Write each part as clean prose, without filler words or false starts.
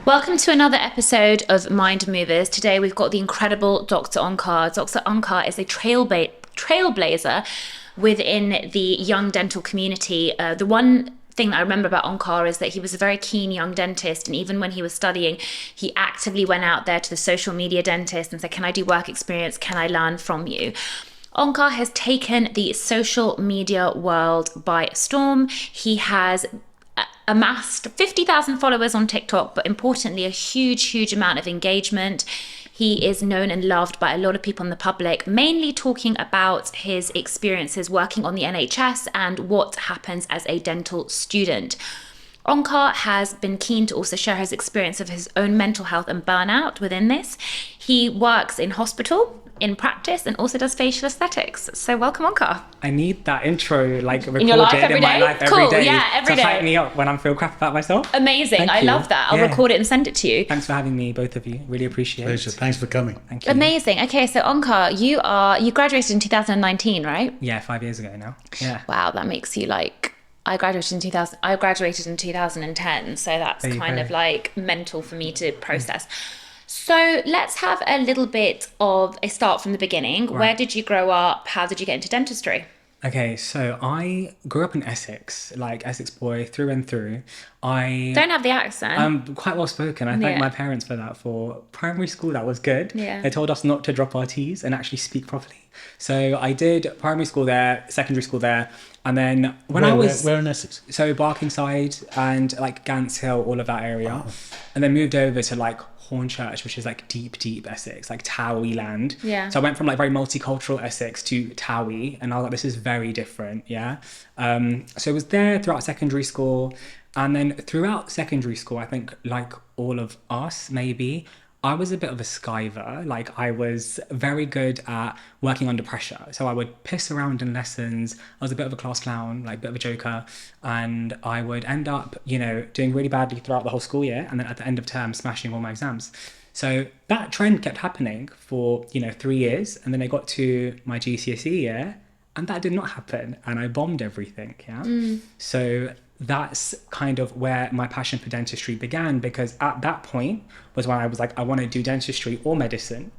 Welcome to another episode of Mind Movers. Today we've got the incredible Dr. Onkar. Dr. Onkar is a trailblazer within the young dental community. The one thing that I remember about Onkar is that he was a very keen young dentist, and even when he was studying, he actively went out there to the social media dentist and said, can I do work experience? Can I learn from you? Onkar has taken the social media world by storm. He has amassed 50,000 followers on TikTok, but importantly, a huge amount of engagement. He is known and loved by a lot of people in the public, mainly talking about his experiences working on the NHS and what happens as a dental student. Onkar has been keen to also share his experience of his own mental health and burnout within this. He works in hospital, in practice, and also does facial aesthetics. So welcome, Onkar. I need that intro recorded in my life every day. Yeah, every day. To hype me up when I feel crap about myself. Amazing. Thank I you. love that. I'll record it and send it to you. Thanks for having me, both of you. Really appreciate Pleasure. it. Thanks for coming. Thank you. Amazing. Okay, so Onkar, you graduated in 2019, right? Yeah, 5 years ago now. Yeah. Wow, that makes you like... I graduated in 2010, so that's kind of like mental for me to process. So let's have a little bit of a start from the beginning. Right. Where did you grow up? How did you get into dentistry? Okay, so I grew up in Essex, like Essex boy through and through. I don't have the accent. I'm quite well spoken. I thank my parents for that. For primary school, that was good. Yeah. They told us not to drop our T's and actually speak properly. So I did primary school there, secondary school there, and then when I was... Where in Essex? So Barkingside and like Gants Hill, all of that area. Oh. And then moved over to like Hornchurch, which is like deep Essex, like Towie land. Yeah. So I went from like very multicultural Essex to Towie, and I was like, this is very different, yeah. So I was there throughout secondary school, and then throughout secondary school, I think like all of us, maybe, I was a bit of a skiver. Like I was very good at working under pressure. So I would piss around in lessons. I was a bit of a class clown, like a bit of a joker. And I would end up, doing really badly throughout the whole school year. And then at the end of term, smashing all my exams. So that trend kept happening for, 3 years. And then I got to my GCSE year and that did not happen. And I bombed everything, yeah? So that's kind of where my passion for dentistry began, because at that point was when I was like, I want to do dentistry or medicine.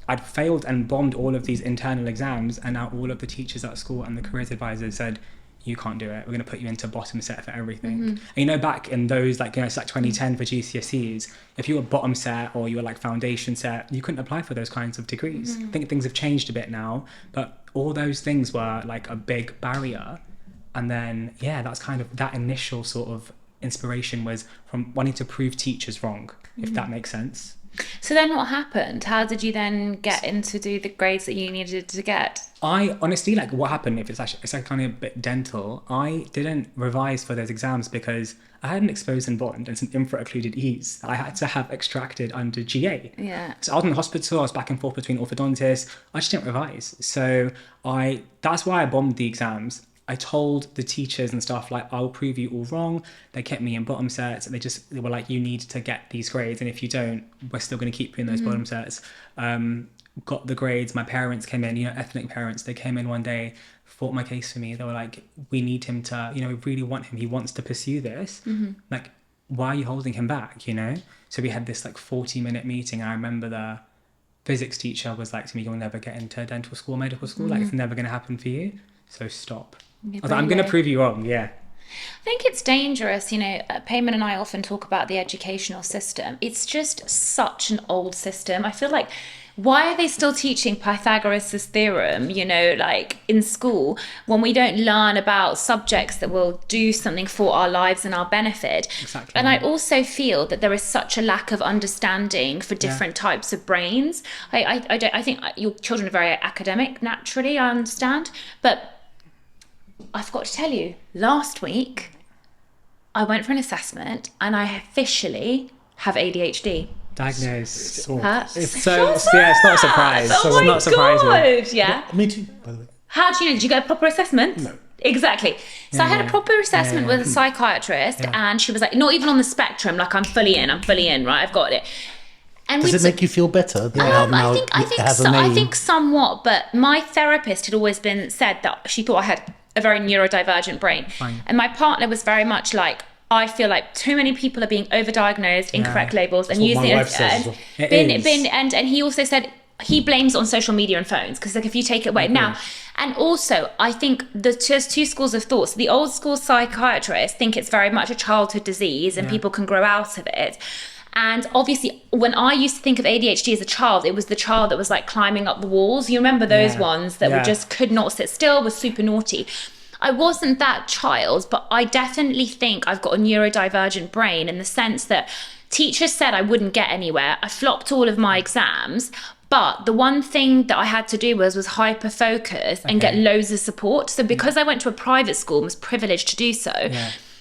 I'd failed and bombed all of these internal exams, and now all of the teachers at school and the careers advisors said, you can't do it. We're going to put you into bottom set for everything. And back in those, it's like 2010 for GCSEs, if you were bottom set or you were like foundation set, you couldn't apply for those kinds of degrees. I think things have changed a bit now, but all those things were like a big barrier. And then, that's kind of that initial sort of inspiration was from wanting to prove teachers wrong, if that makes sense. So then what happened? How did you then get into do the grades that you needed to get? I honestly, what happened, if it's like kind of a bit dental, I didn't revise for those exams because I had an exposed and bond and some infra-occluded E's I had to have extracted under GA. Yeah. So I was in the hospital, I was back and forth between orthodontists, I just didn't revise. So that's why I bombed the exams. I told the teachers and stuff, I'll prove you all wrong. They kept me in bottom sets. They were like, you need to get these grades. And if you don't, we're still going to keep you in those bottom sets. Got the grades. My parents came in, ethnic parents. They came in one day, fought my case for me. They were like, we need him to, we really want him. He wants to pursue this. Like, why are you holding him back, So we had this 40-minute meeting. And I remember the physics teacher was like to me, you'll never get into dental school, medical school. It's never going to happen for you. So stop. I was like, I'm going to prove you wrong, yeah. I think it's dangerous, Payman and I often talk about the educational system. It's just such an old system. I feel like, why are they still teaching Pythagoras' theorem, in school, when we don't learn about subjects that will do something for our lives and our benefit? Exactly. And I also feel that there is such a lack of understanding for different types of brains. I think your children are very academic, naturally, I understand, but I've got to tell you, last week, I went for an assessment and I officially have ADHD. Diagnosed. It's not a surprise. Oh my not surprising. God, yeah. Me too, by the way. How do you know? Did you get a proper assessment? No. Exactly. So I had a proper assessment with a psychiatrist and she was like, not even on the spectrum, I'm fully in, right? I've got it. And does it make you feel better? I think somewhat, but my therapist had always said that she thought I had a very neurodivergent brain. Fine. And my partner was very much like, I feel like too many people are being overdiagnosed, incorrect labels, and what using my it wife as says as well. and he also said he blames on social media and phones, because like if you take it away now, and also I think there's just two schools of thoughts. The old school psychiatrists think it's very much a childhood disease and people can grow out of it. And obviously, when I used to think of ADHD as a child, it was the child that was like climbing up the walls. You remember those ones that were just could not sit still, was super naughty. I wasn't that child, but I definitely think I've got a neurodivergent brain in the sense that teachers said I wouldn't get anywhere. I flopped all of my exams, but the one thing that I had to do was hyper focus and get loads of support. So because I went to a private school and was privileged to do so,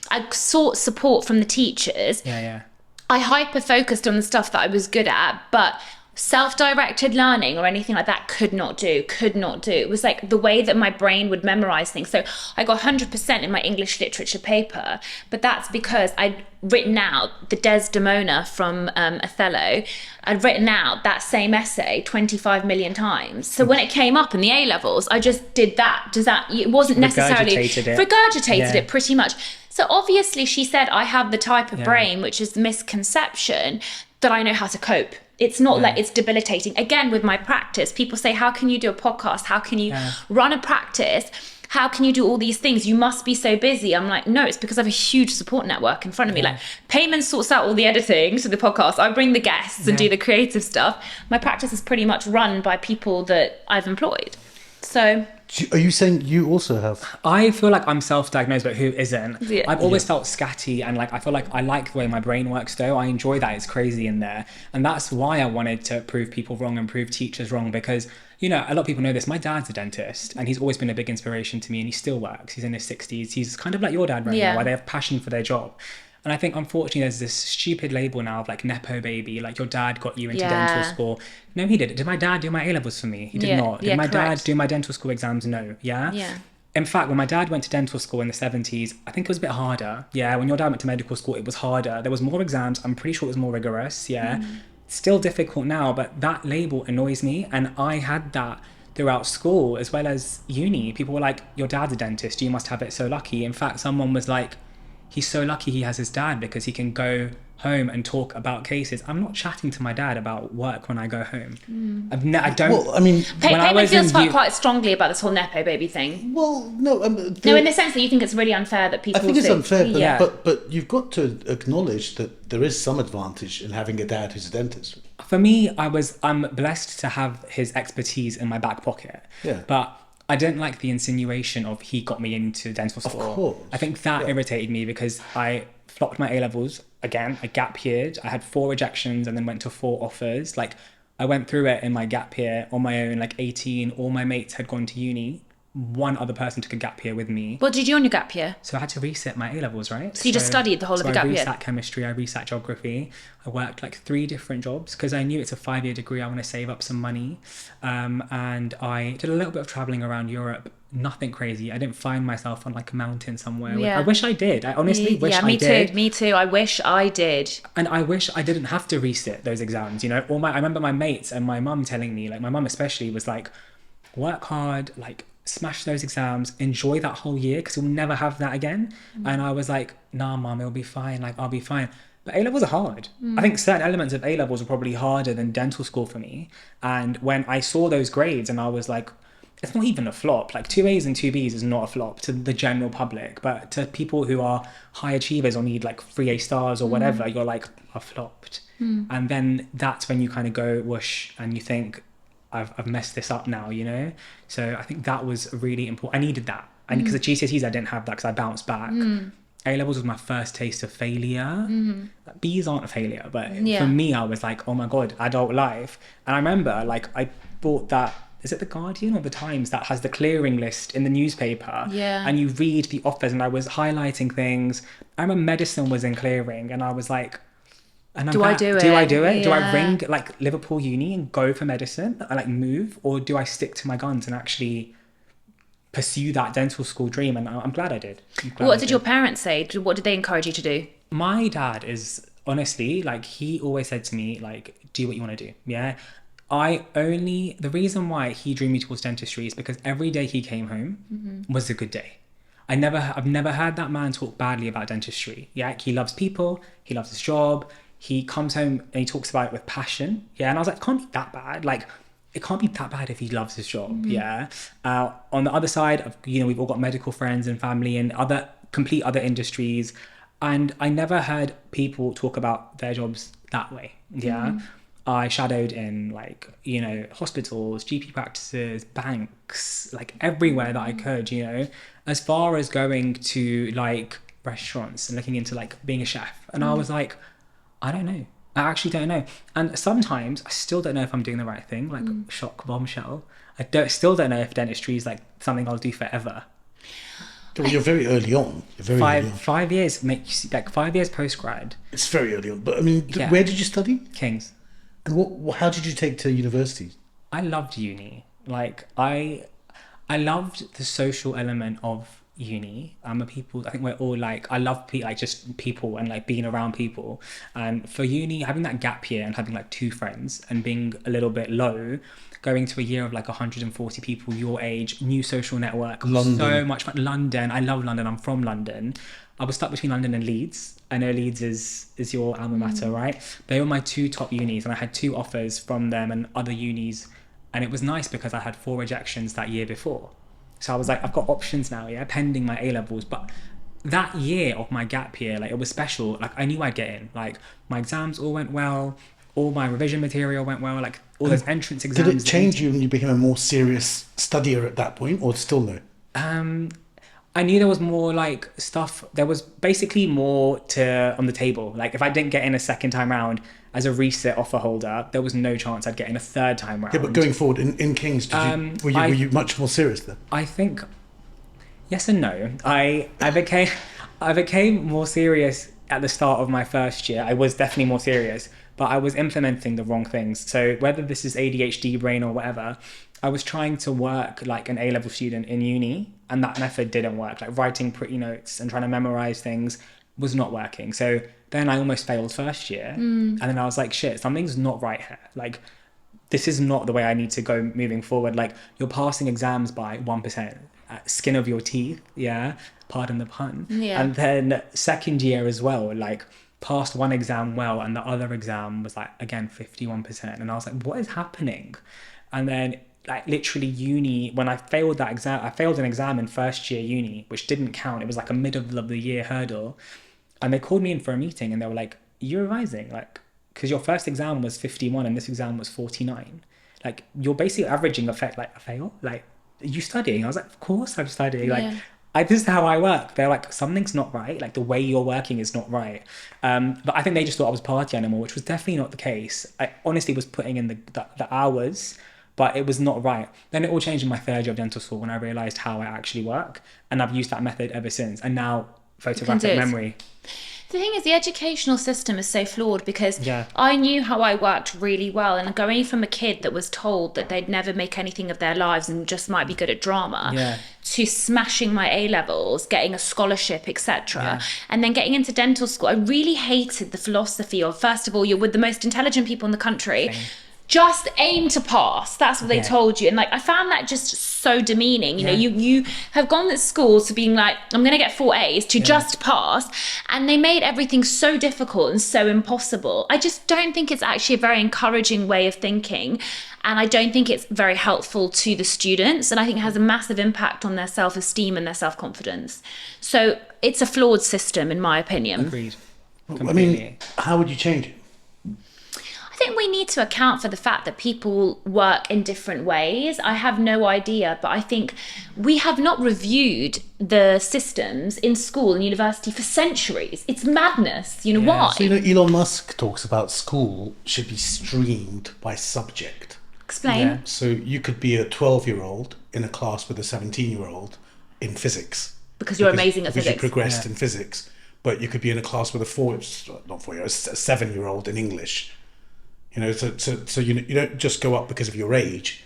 I sought support from the teachers. I hyper focused on the stuff that I was good at, but self-directed learning or anything like that could not do. It was like the way that my brain would memorize things. So I got 100% in my English literature paper, but that's because I'd written out the Desdemona from Othello. I'd written out that same essay 25 million times. So when it came up in the A-levels, I just did that. It wasn't necessarily regurgitated it pretty much. So obviously she said I have the type of brain, which is the misconception that I know how to cope. It's not like it's debilitating. Again, with my practice, people say, how can you do a podcast? How can you run a practice? How can you do all these things? You must be so busy. I'm like, no, it's because I have a huge support network in front of me. Like Payman sorts out all the editing to the podcast. I bring the guests and do the creative stuff. My practice is pretty much run by people that I've employed. So... Are you saying you also have? I feel like I'm self-diagnosed, but who isn't? Yeah. I've always felt scatty, and like I feel like I like the way my brain works though. I enjoy that it's crazy in there. And that's why I wanted to prove people wrong and prove teachers wrong, because, you know, a lot of people know this. My dad's a dentist and he's always been a big inspiration to me, and he still works. He's in his 60s. He's kind of like your dad right now, where they have passion for their job. And I think, unfortunately, there's this stupid label now of like Nepo baby, like your dad got you into dental school. No, he didn't. Did my dad do my A-levels for me? He did not. Did my dad do my dental school exams? No. Yeah. In fact, when my dad went to dental school in the 70s, I think it was a bit harder. Yeah, when your dad went to medical school, it was harder. There was more exams. I'm pretty sure it was more rigorous. Yeah. Still difficult now, but that label annoys me. And I had that throughout school as well as uni. People were like, your dad's a dentist. You must have it so lucky. In fact, someone was like, he's so lucky he has his dad because he can go home and talk about cases. I'm not chatting to my dad about work when I go home. I don't. Well, I mean, Payman feels quite strongly about this whole Nepo baby thing. Well, no. No, in the sense that you think it's really unfair that people. I think it's unfair, but you've got to acknowledge that there is some advantage in having a dad who's a dentist. For me, I'm blessed to have his expertise in my back pocket. Yeah. But I don't like the insinuation of he got me into dental school. Of course. I think that irritated me because I flopped my A-levels again. I gap yeared. I had 4 rejections and then went to 4 offers. Like, I went through it in my gap year on my own, like 18. All my mates had gone to uni. One other person took a gap year with me. What did you do on your gap year? So I had to reset my A-levels, right? So you just studied the whole of the gap year? I resat chemistry, I resat geography. I worked like 3 different jobs because I knew it's a 5-year degree. I want to save up some money. And I did a little bit of traveling around Europe. Nothing crazy. I didn't find myself on like a mountain somewhere. I wish I did. I honestly wish I did. Me too. I wish I did. And I wish I didn't have to resit those exams. You know, I remember my mates and my mum telling me, like my mum especially was like, work hard, like smash those exams, enjoy that whole year because you'll never have that again. And I was like, nah, mum, it'll be fine. Like, I'll be fine. But A-levels are hard. I think certain elements of A-levels are probably harder than dental school for me. And when I saw those grades and I was like, it's not even a flop. Like 2 A's and 2 B's is not a flop to the general public, but to people who are high achievers or need like 3 A stars or whatever, you're like, I flopped. And then that's when you kind of go whoosh and you think, I've messed this up now, you know? So I think that was really important. I needed that. And because at GCSEs, I didn't have that because I bounced back. A-levels was my first taste of failure. B's aren't a failure, but for me, I was like, oh my God, adult life. And I remember like I bought that, is it The Guardian or The Times that has the clearing list in the newspaper? Yeah. And you read the offers and I was highlighting things. I remember medicine was in clearing and I was like, do I do it? Do I do it? Yeah. Do I ring like Liverpool Uni and go for medicine? I like move, or do I stick to my guns and actually pursue that dental school dream? And I'm glad I did. What did your parents say? What did they encourage you to do? My dad is honestly like, he always said to me like, do what you want to do. Yeah. The reason why he drew me towards dentistry is because every day he came home was a good day. I've never heard that man talk badly about dentistry. Yeah, he loves people, he loves his job, he comes home and he talks about it with passion. Yeah, and I was like, it can't be that bad. Like, it can't be that bad if he loves his job. Yeah. On the other side of, we've all got medical friends and family and complete other industries, and I never heard people talk about their jobs that way. Yeah. I shadowed in like, hospitals, GP practices, banks, like everywhere that I could, as far as going to like restaurants and looking into like being a chef. And I was like, I don't know. I actually don't know. And sometimes I still don't know if I'm doing the right thing, like shock bombshell. Still don't know if dentistry is like something I'll do forever. Well, you're very early on. You're very early on. 5 years, like 5 years post-grad. It's very early on. But I mean, Yeah. where did you study? King's. And how did you take to university? I loved uni. Like I loved the social element of uni. I think we're all like, I love like just people and like being around people. And for uni, having that gap year and having like 2 friends and being a little bit low, going to a year of like 140 people your age, new social network, London. so much fun. London, I love London. I'm from London. I was stuck between London and Leeds. I know Leeds is your alma mater, right? They were my 2 top unis, and I had 2 offers from them and other unis. And it was nice because I had 4 rejections that year before. So I was like, I've got options now, yeah, pending my A-levels. But that year of my gap year, like, it was special. Like, I knew I'd get in. Like, my exams all went well. All my revision material went well. Like, all those entrance exams. Did it change you and you became a more serious studier at that point, or still no? I knew there was more like stuff. There was basically more on the table. Like, if I didn't get in a second time round as a resit offer holder, there was no chance I'd get in a third time round. Yeah, but going forward in King's, were you much more serious then? I think yes and no. I became more serious at the start of my first year. I was definitely more serious, but I was implementing the wrong things. So whether this is ADHD brain or whatever, I was trying to work like an A-level student in uni, and that method didn't work. Like, writing pretty notes and trying to memorize things was not working. So then I almost failed first year. And then I was like, shit, something's not right here. Like, this is not the way I need to go moving forward. Like, you're passing exams by 1%, skin of your teeth. Yeah. Pardon the pun. Yeah. And then second year as well, like, passed one exam well, and the other exam was like, again, 51%. And I was like, what is happening? And then like literally uni, when I failed that exam, I failed an exam in first year uni, which didn't count. It was like a middle of the year hurdle. And they called me in for a meeting and they were like, you're revising, like, because your first exam was 51 and this exam was 49. Like, you're basically averaging effect, like, a fail. Like, are you studying? I was like, of course I'm studying. Like, this is how I work. They're like, something's not right. Like, the way you're working is not right. But I think they just thought I was party animal, which was definitely not the case. I honestly was putting in the hours, but it was not right. Then it all changed in my third year of dental school when I realised how I actually work. And I've used that method ever since. And now photographic memory. The thing is, the educational system is so flawed because Yeah. I knew how I worked really well, and going from a kid that was told that they'd never make anything of their lives and just might be good at drama to smashing my A-levels, getting a scholarship, etc., and then getting into dental school, I really hated the philosophy of, first of all, you're with the most intelligent people in the country. Same. Just aim to pass. That's what they told you. And like, I found that just so demeaning. You know, you have gone to school to being like, I'm going to get 4 A's to just pass. And they made everything so difficult and so impossible. I just don't think it's actually a very encouraging way of thinking. And I don't think it's very helpful to the students. And I think it has a massive impact on their self-esteem and their self-confidence. So it's a flawed system, in my opinion. Agreed. I mean, how would you change it? I think we need to account for the fact that people work in different ways. I have no idea, but I think we have not reviewed the systems in school and university for centuries. It's madness. You know why? So, Elon Musk talks about school should be streamed by subject. Explain. Yeah. So you could be a 12-year-old in a class with a 17-year-old in physics. Because you're amazing at because physics. you progressed in physics. But you could be in a class with a 7-year-old in English. You know, so you don't just go up because of your age.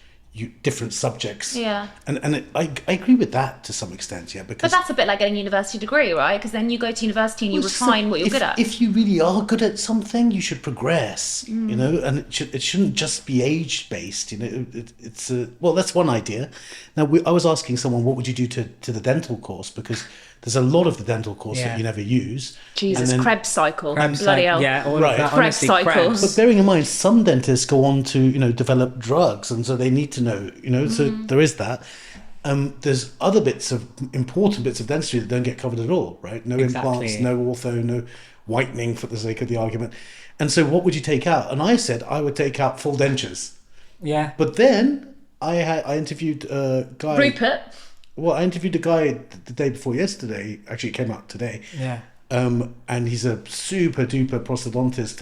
different subjects. Yeah. And I agree with that to some extent, yeah. But Because that's a bit like getting a university degree, right? Because then you go to university and you refine what you're good at. If you really are good at something, you should progress, you know, and it shouldn't just be age based, you know. It's well, that's one idea. Now, I was asking someone, what would you do to the dental course? Because there's a lot of the dental course that you never use. Jesus, and then, Krebs cycle. Krebs Bloody hell. Yeah, all Right. of that. Krebs Honestly, cycle. Krebs. But bearing in mind, some dentists go on to, you know, develop drugs, and so they need to know, you know, so there is that. There's other important bits of dentistry that don't get covered at all, right? No implants, no ortho, no whitening for the sake of the argument. And so what would you take out? And I said I would take out full dentures. Yeah. But then I interviewed a guy. Rupert. Well, I interviewed a guy the day before yesterday. Actually, it came out today. Yeah. And he's a super duper prosthodontist,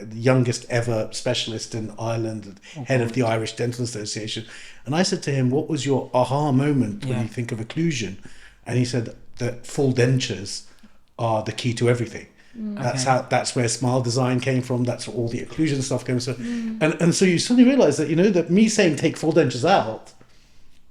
the youngest ever specialist in Ireland, head of the Irish Dental Association. And I said to him, what was your aha moment when you think of occlusion? And he said that full dentures are the key to everything. That's where smile design came from. That's where all the occlusion stuff came from. And so you suddenly realize that, you know, that me saying take full dentures out,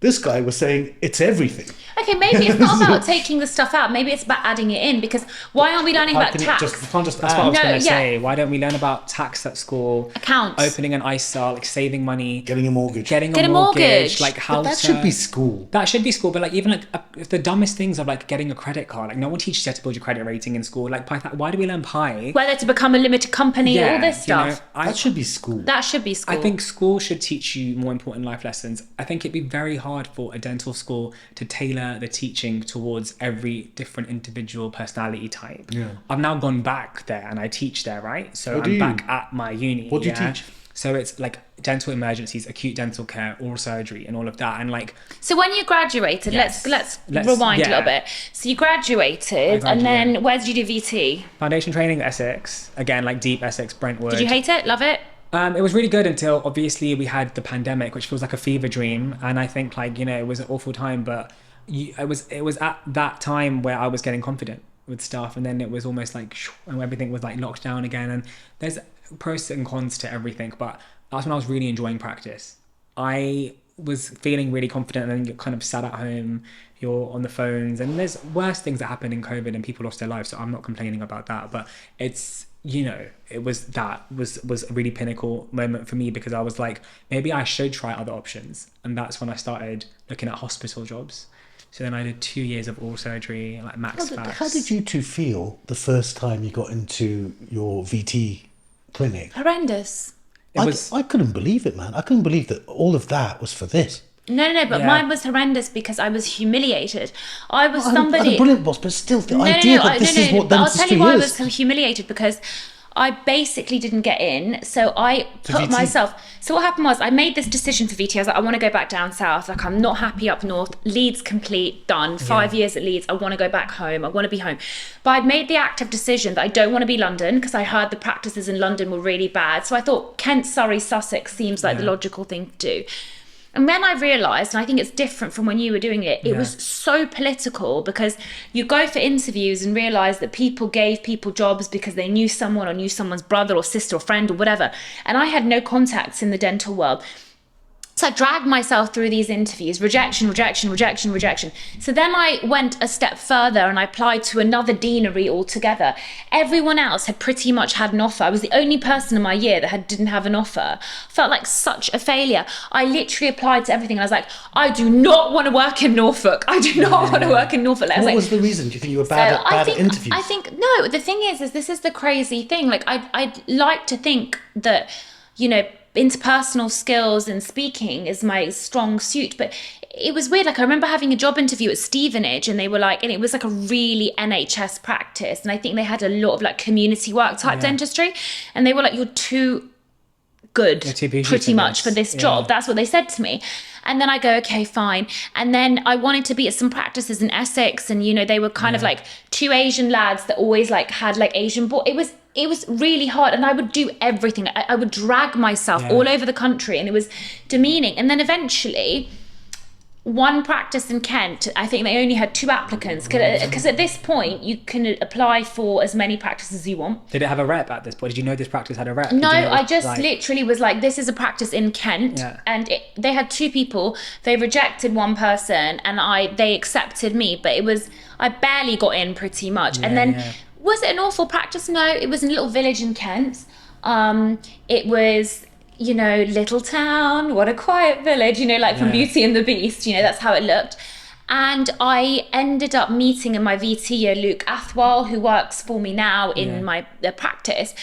this guy was saying it's everything. Okay, maybe it's not about taking the stuff out. Maybe it's about adding it in, because why aren't we learning about tax? You can't just That's what I was No, going to yeah. say. Why don't we learn about tax at school? Accounts. Opening an ISA, like saving money. Getting a mortgage. Getting Get a a mortgage. Like how But that should be school. That should be school, but like even like the dumbest things of like getting a credit card. Like no one teaches you how to build your credit rating in school. Like why do we learn pi? Whether to become a limited company, all this stuff. That should be school. That should be school. I think school should teach you more important life lessons. I think it'd be very hard for a dental school to tailor the teaching towards every different individual personality type. Yeah. I've now gone back there and I teach there, right? So What do I'm you- back at my uni. What do you teach? So it's like dental emergencies, acute dental care, oral surgery, and all of that. And like, So when you graduated, Yes. let's Let's- rewind yeah. a little bit. So you graduated, and then where did you do VT? foundation training, Essex, again, like deep Essex, Brentwood. Did you hate it? Love it? It was really good until obviously we had the pandemic, which feels like a fever dream. And I think like, you know, it was an awful time, but it was at that time where I was getting confident with stuff. And then it was almost like, and everything was like locked down again. And there's pros and cons to everything, but that's when I was really enjoying practice. I was feeling really confident, and then you're kind of sat at home, you're on the phones, and there's worse things that happened in COVID and people lost their lives. So I'm not complaining about that, but it's, you know, it was a really pinnacle moment for me, because I was like, maybe I should try other options. And that's when I started looking at hospital jobs. So then I did 2 years of oral surgery, like max facts. How did you two feel the first time you got into your VT clinic? Horrendous. I couldn't believe it, man. I couldn't believe that all of that was for this. No, but Yeah. mine was horrendous because I was humiliated. I was I had somebody. a brilliant boss, but still, the idea that this is what But I'll tell dentistry you why I is. was humiliated, because I basically didn't get in. So I put VT. myself. So what happened was I made this decision for VT. I was like, I want to go back down south. Like, I'm not happy up north. Leeds complete, done. 5 years at Leeds. I want to go back home. I want to be home. But I'd made the active decision that I don't want to be London, because I heard the practices in London were really bad. So I thought Kent, Surrey, Sussex seems like the logical thing to do. And then I realised, and I think it's different from when you were doing it, it was so political, because you go for interviews and realise that people gave people jobs because they knew someone or knew someone's brother or sister or friend or whatever. And I had no contacts in the dental world. So I dragged myself through these interviews, rejection. So then I went a step further and I applied to another deanery altogether. Everyone else had pretty much had an offer. I was the only person in my year that didn't have an offer. Felt like such a failure. I literally applied to everything and I was like, I do not want to work in Norfolk. I do not want to work in Norfolk. What was the reason? Do you think you were bad at interviews? I think, no, the thing is this is the crazy thing. Like, I'd like to think that, you know, interpersonal skills and speaking is my strong suit, but it was weird. Like, I remember having a job interview at Stevenage, and they were like, and it was like a really NHS practice, and I think they had a lot of like community work type dentistry, and they were like, you're too good pretty much for this job. That's what they said to me. And then I go, okay, fine. And then I wanted to be at some practices in Essex, and you know, they were kind of like two Asian lads that always like had like Asian it was really hard, and I would do everything. I would drag myself all over the country, and it was demeaning. And then eventually one practice in Kent, I think they only had 2 applicants, because at this point you can apply for as many practices as you want. Did it have a rep at this point? Did you know this practice had a rep? No, Did you know I just like... literally was like, this is a practice in Kent, and they had 2 people. They rejected one person, and they accepted me, but I barely got in pretty much. And then, was it an awful practice? No, it was in a little village in Kent. It was, you know, little town, what a quiet village, you know, like from Beauty and the Beast, you know, that's how it looked. And I ended up meeting in my VT year Luke Athwal, who works for me now in my practice.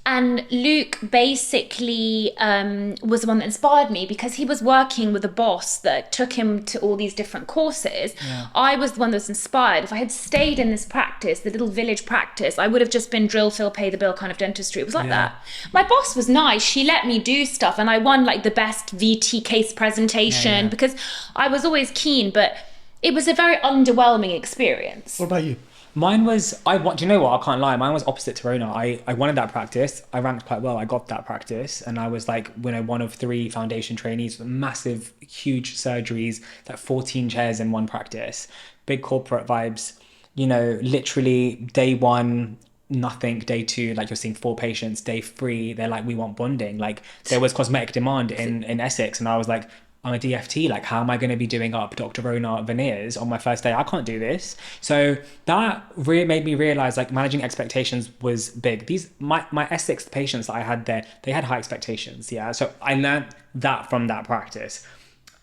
And Luke basically was the one that inspired me, because he was working with a boss that took him to all these different courses. I was the one that was inspired. If I had stayed in this practice, the little village practice, I would have just been drill, fill, pay the bill kind of dentistry. It was like that. My boss was nice. She let me do stuff, and I won like the best VT case presentation because I was always keen, but it was a very underwhelming experience. What about you? Mine was, do you know what? I can't lie. Mine was opposite to Rhona. I wanted that practice. I ranked quite well. I got that practice. And I was like, you know, one of 3 foundation trainees with massive, huge surgeries, like 14 chairs in one practice, big corporate vibes, you know, literally day 1, nothing. Day 2, like you're seeing 4 patients. Day 3, they're like, we want bonding. Like there was cosmetic demand in Essex. And I was like, I'm a DFT, like how am I going to be doing up Dr. Rhona veneers on my first day? I can't do this. So that really made me realize like managing expectations was big. My Essex patients that I had there, they had high expectations, So I learned that from that practice.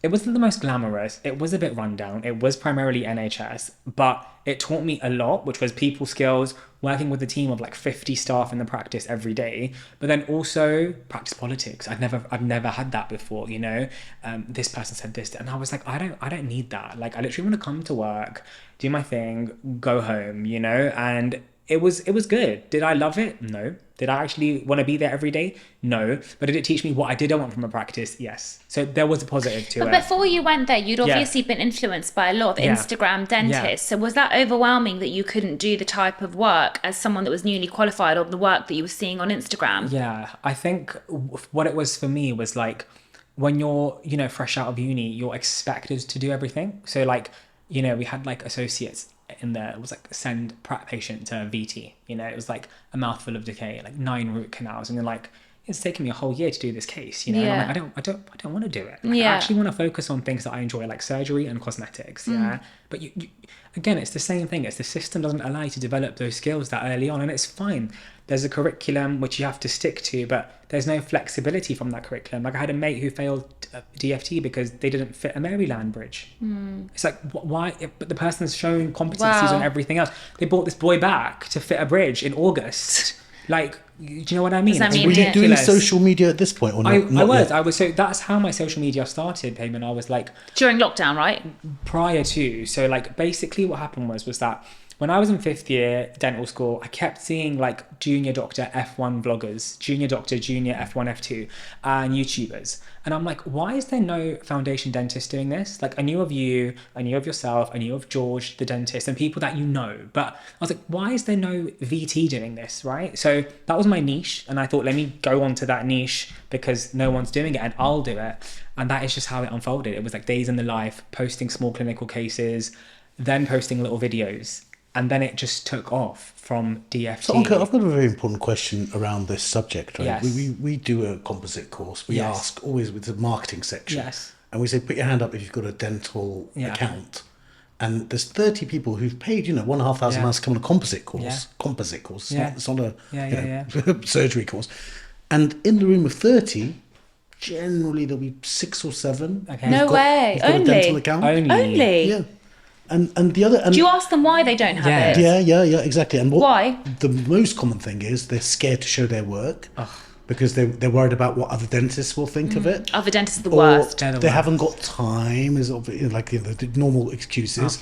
It wasn't the most glamorous. It was a bit rundown. It was primarily NHS, but it taught me a lot, which was people skills, working with a team of like 50 staff in the practice every day, but then also practice politics. I've never had that before, you know. This person said this, and I was like, I don't need that. Like I literally want to come to work, do my thing, go home, you know. And it was good. Did I love it? No. Did I actually want to be there every day? No. But did it teach me what I didn't want from a practice? Yes. So there was a positive to it. But before you went there, you'd obviously been influenced by a lot of Instagram dentists. So was that overwhelming that you couldn't do the type of work as someone that was newly qualified on the work that you were seeing on Instagram? Yeah. I think what it was for me was like, when you're, you know, fresh out of uni, you're expected to do everything. So like, you know, we had like associates in there. It was like send patient to VT, you know, it was like a mouthful of decay, like 9 root canals, and they're like, it's taken me a whole year to do this case, you know. And I'm like, I don't want to do it. Like, I actually want to focus on things that I enjoy, like surgery and cosmetics. But you again, it's the same thing. It's the system doesn't allow you to develop those skills that early on, and it's fine. There's a curriculum which you have to stick to, but there's no flexibility from that curriculum. Like I had a mate who failed DFT because they didn't fit a Maryland bridge. It's like, why? But the person's shown competencies on everything else. They brought this boy back to fit a bridge in August. Like, do you know what I mean? Were you doing social media at this point or not? I was. So that's how my social media started, Payman. I was like... During lockdown, right? Prior to. So like basically what happened was that when I was in 5th year dental school, I kept seeing like junior doctor F1 vloggers, junior doctor, junior F1, F2, and YouTubers. And I'm like, why is there no foundation dentist doing this? Like I knew of you, I knew of yourself, I knew of George, the dentist, and people that you know. But I was like, why is there no VT doing this, right? So that was my niche. And I thought, let me go on to that niche because no one's doing it and I'll do it. And that is just how it unfolded. It was like days in the life, posting small clinical cases, then posting little videos. And then it just took off from DFT. So, Onkar, I've got a very important question around this subject, right? Yes. We do a composite course. We ask always with the marketing section. Yes. And we say, put your hand up if you've got a dental account. And there's 30 people who've paid, you know, £1,500 to come on a composite course. Yeah. Composite course. It's not a surgery course. And in the room of 30, generally there'll be 6 or 7. Okay. No way. Who've got a dental account. Only? Yeah. And the other... And do you ask them why they don't have it? Yeah, exactly. And why? The most common thing is they're scared to show their work because they're worried about what other dentists will think of it. Other dentists are the worst. They haven't got time, is like, you know, the normal excuses.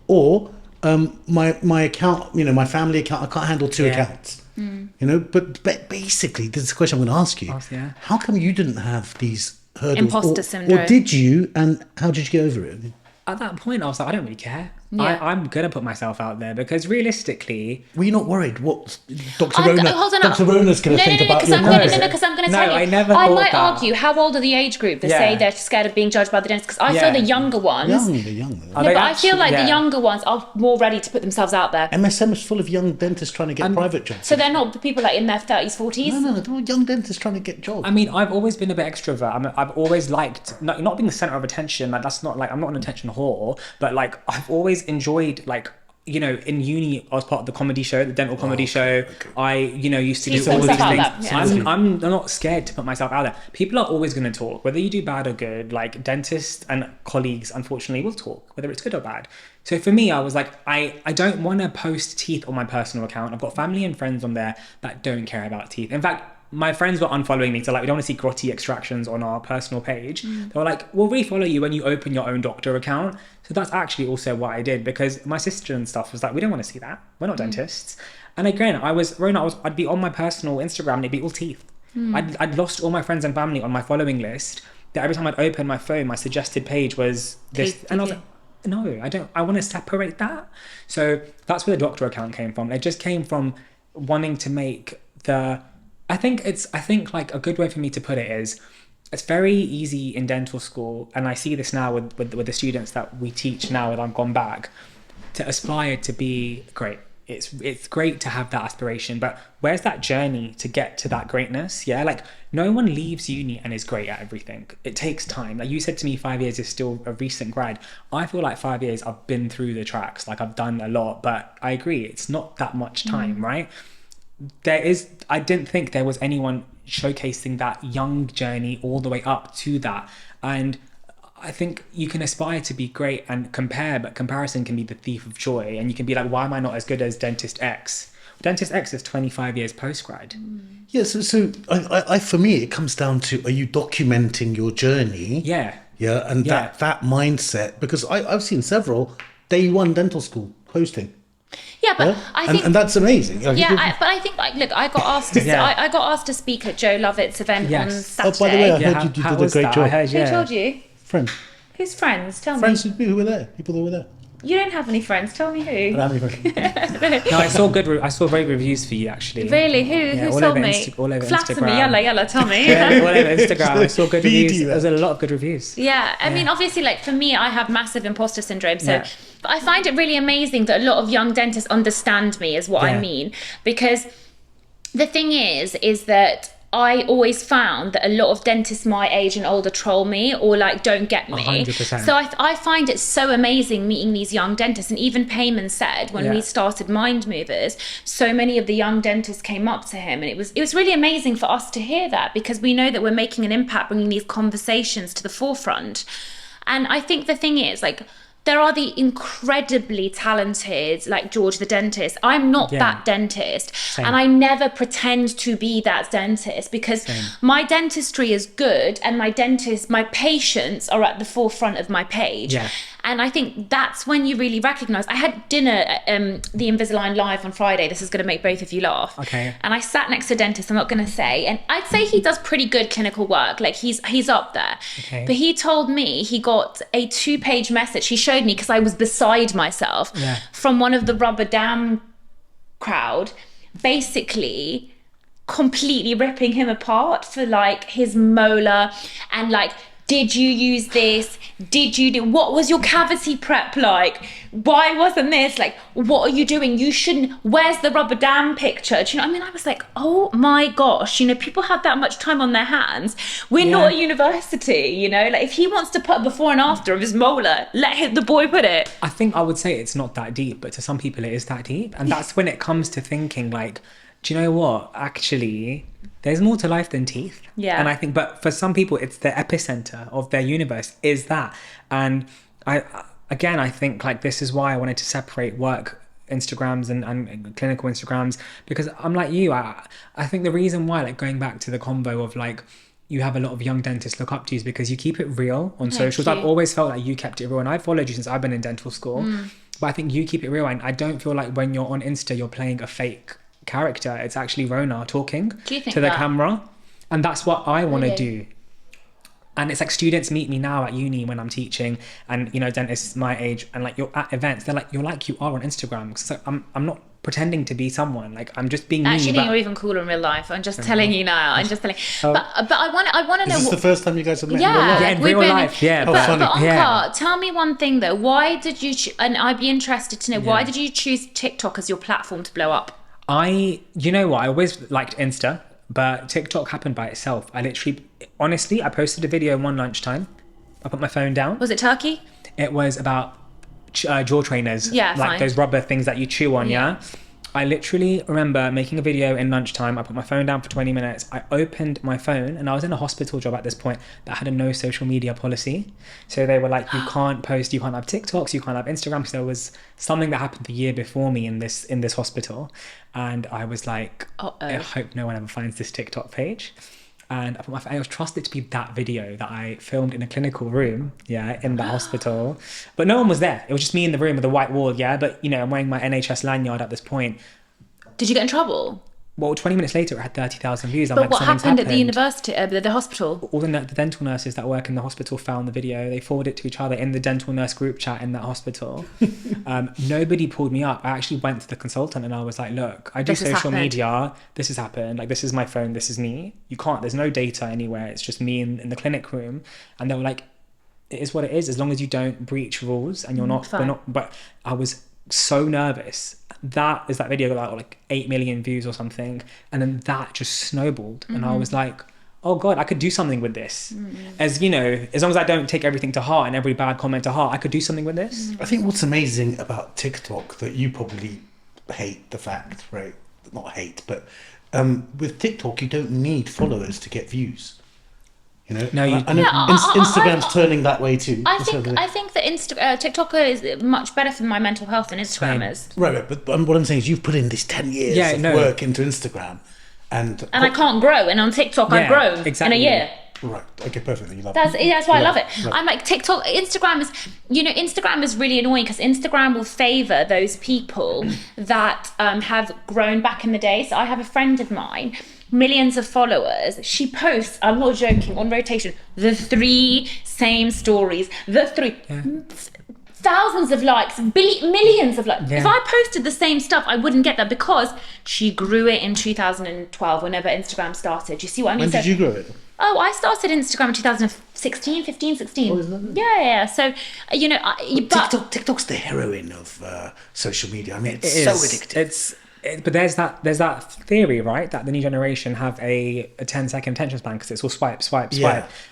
Or my account, you know, my family account, I can't handle 2 accounts. You know, but basically, this is a question I'm going to ask you. How come you didn't have these hurdles? Imposter syndrome. Or did you, and how did you get over it? At that point, I was like, I don't really care. Yeah. I'm gonna put myself out there because realistically, Were you not worried what Dr. Hold Rhona, on, Dr. Rona's going to think about because your I'm going practice? because I'm going to No, tell you. I never I thought might that. argue how old are the age group that Yeah. say they're scared of being judged by the dentist? Because I feel Yeah. the younger ones. They're young. Are No, they but I feel actually- like yeah. the younger ones are more ready to put themselves out there. MSM is full of young dentists trying to get private jobs. So they're not the people like in their 30s, 40s. No, they're all young dentists trying to get jobs. I mean, I've always been a bit extrovert. I've always liked not being the center of attention. Like that's not like I'm not an attention whore, but like I've always enjoyed like. You know, in uni, I was part of the comedy show, the dental comedy show. okay. I, used to You do put all these yourself things. out there, yeah. I'm not scared to put myself out there. People are always going to talk, whether you do bad or good. Like dentists and colleagues, unfortunately, will talk, whether it's good or bad. So for me, I was like, I don't want to post teeth on my personal account. I've got family and friends on there that don't care about teeth. In fact, my friends were unfollowing me, so like we don't want to see grotty extractions on our personal page. They were like, we'll refollow you when you open your own doctor account. So that's actually also what I did because my sister and stuff was like, we don't want to see that. We're not dentists. And again, I'd be on my personal Instagram and it'd be all teeth. I'd lost all my friends and family on my following list. That every time I'd open my phone, my suggested page was this, Teeth, and I was yeah. like, no, I don't. I want to separate that. So that's where the doctor account came from. It just came from wanting to make the. I think like a good way for me to put it is, it's very easy in dental school, and I see this now with the students that we teach now that I've gone back, to aspire to be great. It's great to have that aspiration, but where's that journey to get to that greatness? Yeah, like no one leaves uni and is great at everything. It takes time. Like you said to me, 5 years is still a recent grad. I feel like 5 years I've been through the tracks, like I've done a lot, but I agree, it's not that much time, right? I didn't think there was anyone showcasing that young journey all the way up to that. And I think you can aspire to be great and compare, but comparison can be the thief of joy. And you can be like, why am I not as good as Dentist X? Dentist X is 25 years post-grad. Yeah, so I for me, it comes down to, are you documenting your journey? Yeah. Yeah, and Yeah. that mindset, because I've seen several day one dental school posting. Yeah, but Yeah? I think and that's amazing. Like, yeah, but I think like look, I got asked to Yeah. I got asked to speak at Joe Lovett's event Yes. on Oh, Saturday. by the way, I Yeah, heard you how did a was great that? job. I heard, Who yeah. told you? Friends, Who's friends? Tell friends me. who were there, people that were there. You don't have any friends. Tell me who. But how many friends? No, I saw great reviews for you actually. Really? Who? Yeah, Who all told over me? all over Flatter me. Instagram. Yalla, tell me. Yeah, all over Instagram. I saw good Feed reviews. you There was a lot of good reviews. Yeah, I mean, obviously, like for me, I have massive imposter syndrome. So, Yeah. but I find it really amazing that a lot of young dentists understand me, is what I Yeah. mean. Because the thing is that I always found that a lot of dentists my age and older troll me or like don't get me. 100%. So I find it so amazing meeting these young dentists. And even Payman said when we Yeah. started Mind Movers, so many of the young dentists came up to him, and it was really amazing for us to hear that, because we know that we're making an impact, bringing these conversations to the forefront. And I think the thing is, like, there are the incredibly talented, like George the dentist. I'm not Yeah. that dentist. Same. And I never pretend to be that dentist, because my dentistry is good and my patients are at the forefront of my page. Yeah. And I think that's when you really recognise. I had dinner at the Invisalign Live on Friday. This is going to make both of you laugh. Okay. And I sat next to a dentist, I'm not going to say, and I'd say he does pretty good clinical work. Like he's up there. Okay. But he told me he got a 2-page message. He showed me, because I was beside myself, Yeah. from one of the rubber dam crowd, basically completely ripping him apart for like his molar, and like, did you use this? What was your cavity prep like? Why wasn't this? Like, what are you doing? You shouldn't, where's the rubber dam picture? Do you know what I mean? I was like, oh my gosh, people have that much time on their hands. We're not at university, like if he wants to put a before and after of his molar, the boy put it. I think I would say it's not that deep, but to some people it is that deep. And that's when it comes to thinking like, do you know what? Actually, there's more to life than teeth. Yeah. And I think, but for some people, it's the epicenter of their universe is that. And I think like this is why I wanted to separate work Instagrams and clinical Instagrams, because I'm like you. I think the reason why, like going back to the convo of like, you have a lot of young dentists look up to you is because you keep it real on socials. you. I've always felt like you kept it real, and I've followed you since I've been in dental school. But I think you keep it real, and I don't feel like when you're on Insta, you're playing a fake character. It's actually Rhona talking Do you think to the that? camera, and that's what I want to Really? do. And it's like students meet me now at uni when I'm teaching, and you know, dentists my age, and like you're at events, they're like, you're like you are on Instagram. So I'm not pretending to be someone, like I'm just being me. Actually, you're even cooler in real life. I'm just telling you now. I'm just telling. But I want to know. Is this the first time you guys have met? Yeah, in real life. Yeah, Oh, but funny. Onkar, tell me one thing though. Why did you? And I'd be interested to know why did you choose TikTok as your platform to blow up? You know what? I always liked Insta, but TikTok happened by itself. Honestly, I posted a video one lunchtime. I put my phone down. Was it Turkey? It was about jaw trainers. Yeah, like fine. those rubber things that you chew on. Yeah. I literally remember making a video in lunchtime. I put my phone down for 20 minutes. I opened my phone, and I was in a hospital job at this point that had a no social media policy. So they were like, you can't post, you can't have TikToks, you can't have Instagram. So there was something that happened the year before me in this hospital. And I was like, I hope no one ever finds this TikTok page. And I was trusted to be that video that I filmed in a clinical room, in the hospital. But no one was there. It was just me in the room with a white wall, But, you know, I'm wearing my NHS lanyard at this point. Did you get in trouble? Well, 20 minutes later, it had 30,000 views. But what happened at the university, the hospital? All the dental nurses that work in the hospital found the video. They forwarded it to each other in the dental nurse group chat in that hospital. Nobody pulled me up. I actually went to the consultant and I was like, look, I do social media. This has happened. Like, this is my phone. This is me. You can't, there's no data anywhere. It's just me in the clinic room. And they were like, it is what it is. As long as you don't breach rules and you're not, but I was so nervous. That video got like 8 million views or something, and then that just snowballed. And I was like, oh god, I could do something with this. As you know, as long as I don't take everything to heart and every bad comment to heart, I could do something with this. I think what's amazing about TikTok that you probably hate the fact, right? Not hate, but with TikTok you don't need followers to get views. You know, Instagram's turning that way too. I think that TikTok is much better for my mental health than Instagram is. Right, but what I'm saying is you've put in this 10 years of work into Instagram, and I can't grow. And on TikTok, I've grown in a year. Right. Okay. Perfect. You love that's it. That's why I love it. Right. I'm like TikTok. Instagram is really annoying because Instagram will favor those people that have grown back in the day. So I have a friend of mine, millions of followers. She posts, I'm not joking, on rotation, the 3 same stories. Thousands of likes, millions of likes. If I posted the same stuff, I wouldn't get that because she grew it in 2012 whenever Instagram started. You see what I mean? When did you grow it? Oh, I started Instagram in 2016, 15, 16. Oh, isn't it? Yeah. So, TikTok's the heroine of social media. I mean, it's so addictive. But there's that theory, right, that the new generation have a 10-second attention span because it's all swipe.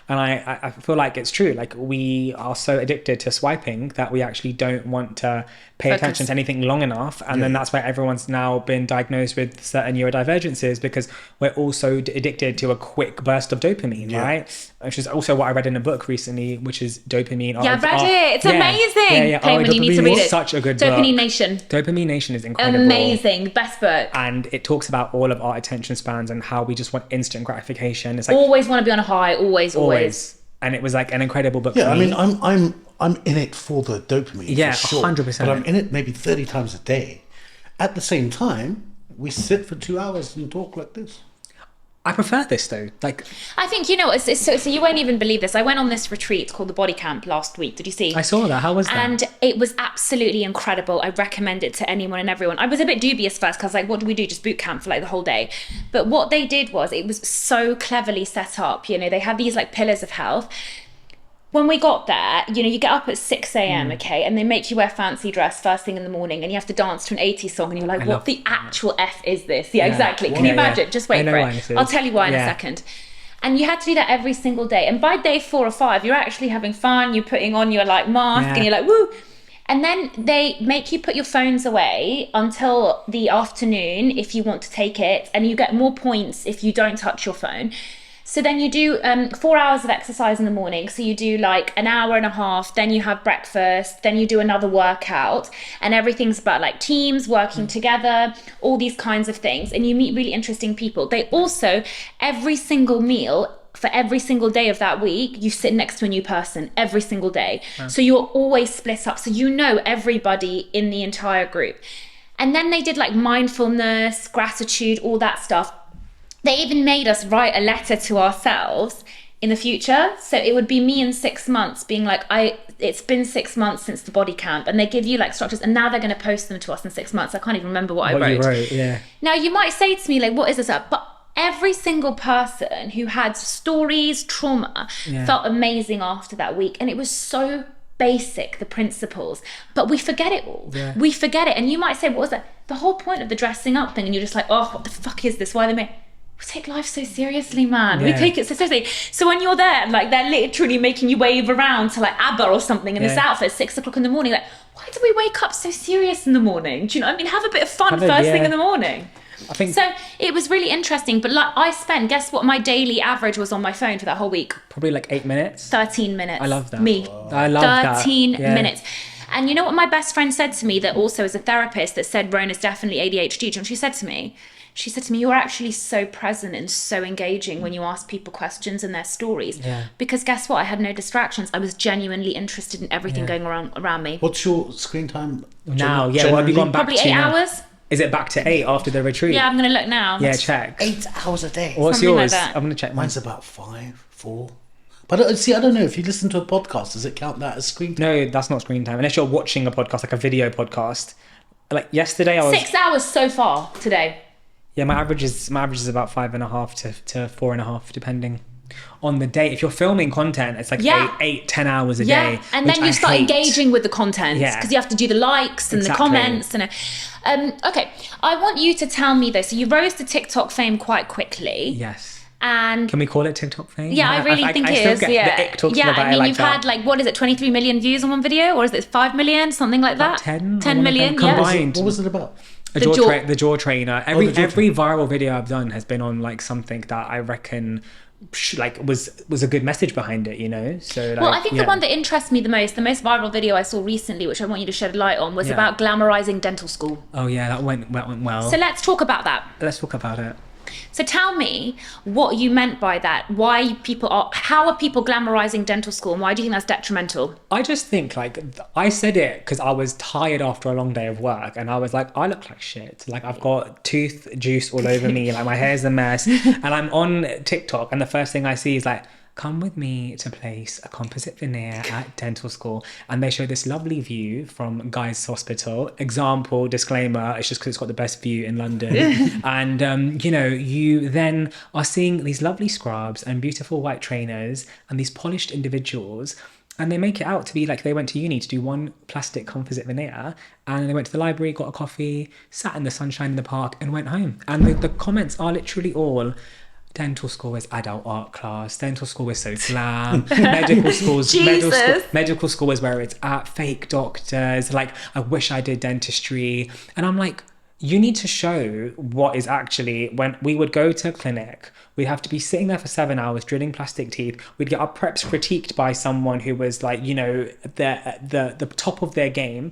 And I feel like it's true. Like, we are so addicted to swiping that we actually don't want to pay attention to anything long enough. And then that's why everyone's now been diagnosed with certain neurodivergences, because we're also addicted to a quick burst of dopamine, right? Which is also what I read in a book recently, which is Dopamine. Yeah, I've read it. It's amazing. Payman, you need to read it. Such a good Dopamine book. Nation. Dopamine Nation is incredible. Amazing. Best book. And it talks about all of our attention spans and how we just want instant gratification. It's like always want to be on a high. Always. And it was like an incredible book. Yeah, for me. I mean, I'm in it for the dopamine. Yeah, for sure, 100%. But I'm in it maybe 30 times a day. At the same time, we sit for 2 hours and talk like this. I prefer this though. Like, I think, so you won't even believe this. I went on this retreat called the Body Camp last week. Did you see? I saw that. How was that? And it was absolutely incredible. I recommend it to anyone and everyone. I was a bit dubious first because like, what do we do? Just boot camp for like the whole day. But what they did was, it was so cleverly set up. They had these like pillars of health. When we got there, you get up at 6 a.m, okay, and they make you wear fancy dress first thing in the morning, and you have to dance to an 80s song, and you're like, what the actual F is this? Yeah, exactly. Can you imagine? Just wait for it. I'll tell you why in a second. And you had to do that every single day. And by day 4 or 5, you're actually having fun. You're putting on your like mask, and you're like, woo. And then they make you put your phones away until the afternoon if you want to take it, and you get more points if you don't touch your phone. So then you do 4 hours of exercise in the morning. So you do like an hour and a half, then you have breakfast, then you do another workout, and everything's about like teams working together, all these kinds of things. And you meet really interesting people. They also, every single meal for every single day of that week, you sit next to a new person every single day. Wow. So you're always split up. So everybody in the entire group. And then they did like mindfulness, gratitude, all that stuff. They even made us write a letter to ourselves in the future. So it would be me in 6 months being like, it's been 6 months since the body camp, and they give you like structures, and now they're going to post them to us in 6 months. I can't even remember what I wrote. You wrote, yeah. Now you might say to me like, what is this up? But every single person who had stories, trauma, felt amazing after that week. And it was so basic, the principles, but we forget it all. We forget it. And you might say, what was that? The whole point of the dressing up thing, and you're just like, oh, what the fuck is this? Why are they made? We take life so seriously, man. We take it so seriously. So when you're there, like they're literally making you wave around to like ABBA or something in this outfit at 6 o'clock in the morning, like, why do we wake up so serious in the morning? Do you know what I mean? Have a bit of fun first thing in the morning. I think so. It was really interesting, but like I spent, guess what my daily average was on my phone for that whole week? Probably like 8 minutes. 13 minutes. I love that. Me. I love that. 13 minutes. And you know what my best friend said to me, that also is a therapist, that said Rhona's definitely ADHD. Do you know what she said to me? She said to me, you're actually so present and so engaging when you ask people questions and their stories. Because guess what? I had no distractions. I was genuinely interested in everything going around me. What's your screen time now? What have you gone back Probably to 8 now? hours. Is it back to 8 after the retreat? Yeah, I'm going to look now. Yeah, check. 8 hours a day. What's Something like yours? that. I'm going to check. Mine's about 5, 4. But see, I don't know. If you listen to a podcast, does it count that as screen time? No, that's not screen time. Unless you're watching a podcast, like a video podcast. Like yesterday, I was 6 hours so far today. Yeah, my average is about 5.5 to 4.5, depending on the day. If you're filming content, it's like 8-10 hours a day. And then you start engaging with the content because you have to do the likes and the comments and okay, I want you to tell me this. So you rose to TikTok fame quite quickly. Yes. And can we call it TikTok fame? Yeah, I really think it is. I mean, you've had like, what is it, 23 million views on one video, or is it 5 million, something like that? 10 million combined. What was it about? The jaw trainer. Every viral video I've done has been on like something that I reckon like was a good message behind it, you know. So like, well, I think the one that interests me the most viral video I saw recently, which I want you to shed light on, was about glamorizing dental school. Oh yeah, that went well. So let's talk about that. Let's talk about it. So tell me what you meant by that. How are people glamorizing dental school, and why do you think that's detrimental? I just think like, I said it because I was tired after a long day of work, and I was like, I look like shit. Like I've got tooth juice all over me, like my hair's a mess, and I'm on TikTok, and the first thing I see is like, come with me to place a composite veneer at dental school. And they show this lovely view from Guy's Hospital. Example, disclaimer, it's just because it's got the best view in London. And, you know, you then are seeing these lovely scrubs and beautiful white trainers and these polished individuals. And they make it out to be like they went to uni to do one plastic composite veneer, and they went to the library, got a coffee, sat in the sunshine in the park and went home. And the comments are literally all, dental school is adult art class. Dental school is so glam. Medical school is where it's at. Fake doctors. Like, I wish I did dentistry. And I'm like, you need to show what is actually, when we would go to a clinic, we'd have to be sitting there for 7 hours drilling plastic teeth. We'd get our preps critiqued by someone who was like, you know, the top of their game.